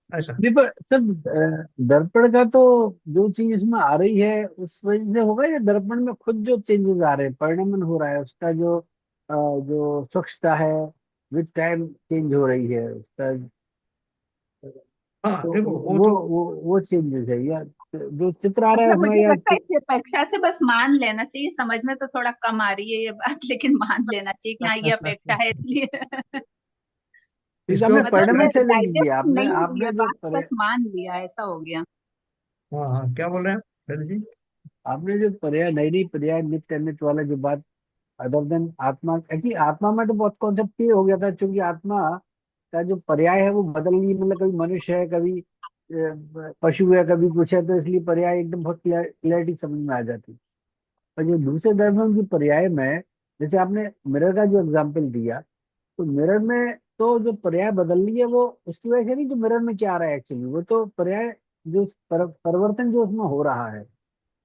ऐसा। नहीं पर सर, दर्पण का तो जो चीज इसमें आ रही है उस वजह से होगा, या दर्पण में खुद जो चेंजेस आ रहे हैं, परिणमन हो रहा है उसका, जो स्वच्छता है विद टाइम चेंज हो रही है उसका, हाँ तो देखो वो वो तो, वो चेंजेस है, या जो चित्र आ रहा है मतलब उसमें, मुझे या लगता है इस अपेक्षा से बस मान लेना चाहिए, समझ में तो थोड़ा कम आ रही है ये बात, लेकिन मान लेना चाहिए कि हाँ ये अपेक्षा है इसलिए। क्योंकि इसको आपने मतलब परिणमन से लिंक किया, डाइजेस्ट आपने नहीं हुई आपने है जो बात, बस मान लिया, ऐसा हो गया। हाँ हाँ, क्या बोल रहे हैं ललित जी? आपने जो पर्याय, नई नई पर्याय, नित्य अनित्य वाला जो बात, अदर देन आत्मा, एक्चुअली आत्मा में तो बहुत कॉन्सेप्ट ये हो गया था, क्योंकि आत्मा का जो पर्याय है वो बदल नहीं, मतलब कभी मनुष्य है, कभी पशु है, कभी कुछ है, तो इसलिए पर्याय एकदम बहुत क्लैरिटी समझ में आ जाती। और जो दूसरे धर्मों की पर्याय में, जैसे आपने मिरर का जो एग्जाम्पल दिया, तो मिरर में तो जो पर्याय बदल रही है वो उसकी वजह से नहीं, जो मिरर में क्या आ रहा है एक्चुअली, वो तो पर्याय, जो परिवर्तन जो उसमें हो रहा है,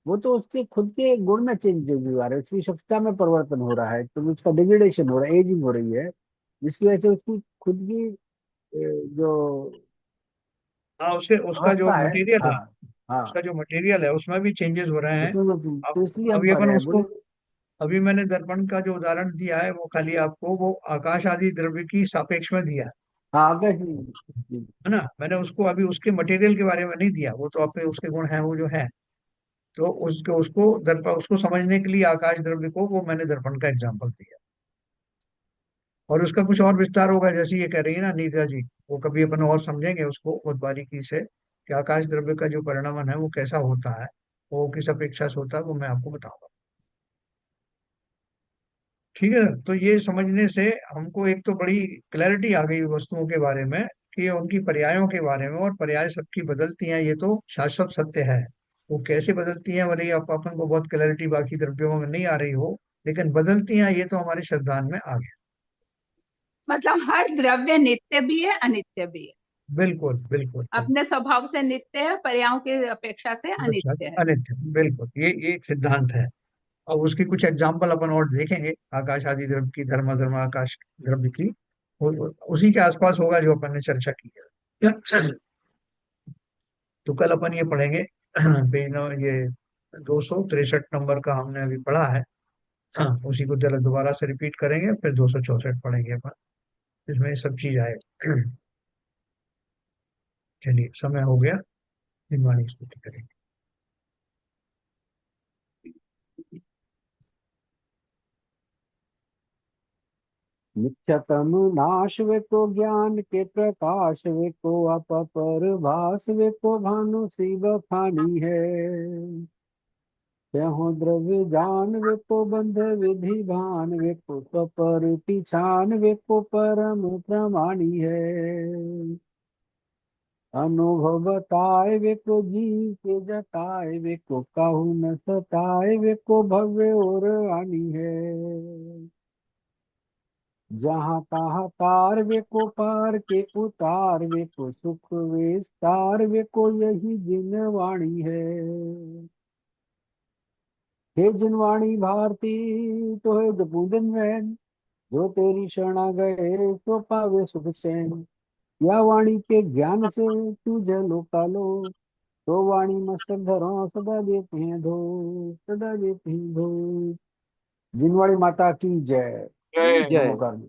वो तो उसके खुद के गुण में चेंज हो रहा है, उसकी क्षमता में परिवर्तन हो रहा है, तो उसका डिग्रेडेशन हो रहा है, एजिंग हो रही है, जिसकी वजह से उसकी खुद की जो हाँ, उसके उसका जो अवस्था है। मटेरियल हाँ है, हाँ, उसका जो मटेरियल है उसमें भी चेंजेस हो रहे हैं। उसमें तो अब इसलिए हम अभी अपन पर्याय उसको, बोले। अभी मैंने दर्पण का जो उदाहरण दिया है वो खाली आपको वो आकाश आदि द्रव्य की सापेक्ष में दिया हाँ आकाश जी। है ना, मैंने उसको अभी उसके मटेरियल के बारे में नहीं दिया, वो तो अपने उसके गुण हैं वो जो है। तो उसको दर्पण, उसको समझने के लिए आकाश द्रव्य को वो मैंने दर्पण का एग्जाम्पल दिया। और उसका कुछ और विस्तार होगा, जैसे ये कह रही है ना नीता जी, वो कभी अपन और समझेंगे उसको बहुत बारीकी से, कि आकाश द्रव्य का जो परिणमन है वो कैसा होता है, वो किस अपेक्षा से होता है, वो मैं आपको बताऊंगा। ठीक है, तो ये समझने से हमको एक तो बड़ी क्लैरिटी आ गई वस्तुओं के बारे में, कि उनकी पर्यायों के बारे में, और पर्याय सबकी बदलती हैं, ये तो शाश्वत सत्य है। वो कैसे बदलती हैं, भले ही अपन को बहुत क्लैरिटी बाकी द्रव्यों में नहीं आ रही हो, लेकिन बदलती हैं, ये तो हमारे श्रद्धान में आ गया। मतलब हर द्रव्य नित्य भी है, अनित्य भी है। बिल्कुल बिल्कुल बिल्कुल। अपने स्वभाव से नित्य है, पर्यायों की अपेक्षा से अच्छा, अनित्य है। अनित्य, बिल्कुल, ये एक सिद्धांत है। और उसकी कुछ एग्जाम्पल अपन और देखेंगे, आकाश आदि द्रव्य की, धर्म धर्म आकाश द्रव्य की, उसी के आसपास होगा जो अपन ने चर्चा की है। तो कल अपन ये पढ़ेंगे, पेज ये 263 नंबर का हमने अभी पढ़ा है। हाँ, उसी को जरा दोबारा से रिपीट करेंगे, फिर 264 पढ़ेंगे अपन, इसमें ये सब चीज आएगा। चलिए, समय हो गया, निर्वाणी स्तुति करेंगे। नित्यतम नाश वे को ज्ञान के प्रकाश वे को अपर भास वे को भानु शिव खानी है, त्यों द्रव्य जान वे को बंध विधि भान वे को पर पिछान वे को परम प्रमाणी है, अनुभव बताए वे को जी के जताए वे को काहू न सताए वे को भव्य और आनी है। जहाँ तहाँ तार वे को पार के उतार वे को सुख विस्तार वे को यही जिनवाणी है। हे जिनवाणी भारती तो है जपूजन में, जो तेरी शरणा गए तो पावे सुख चैन। या वाणी के ज्ञान से तू जलो कालो, तो वाणी मस्तक धरो सदा देते हैं धो, सदा देते हैं धो। जिनवाणी माता की जय। जय। नमो कार्य।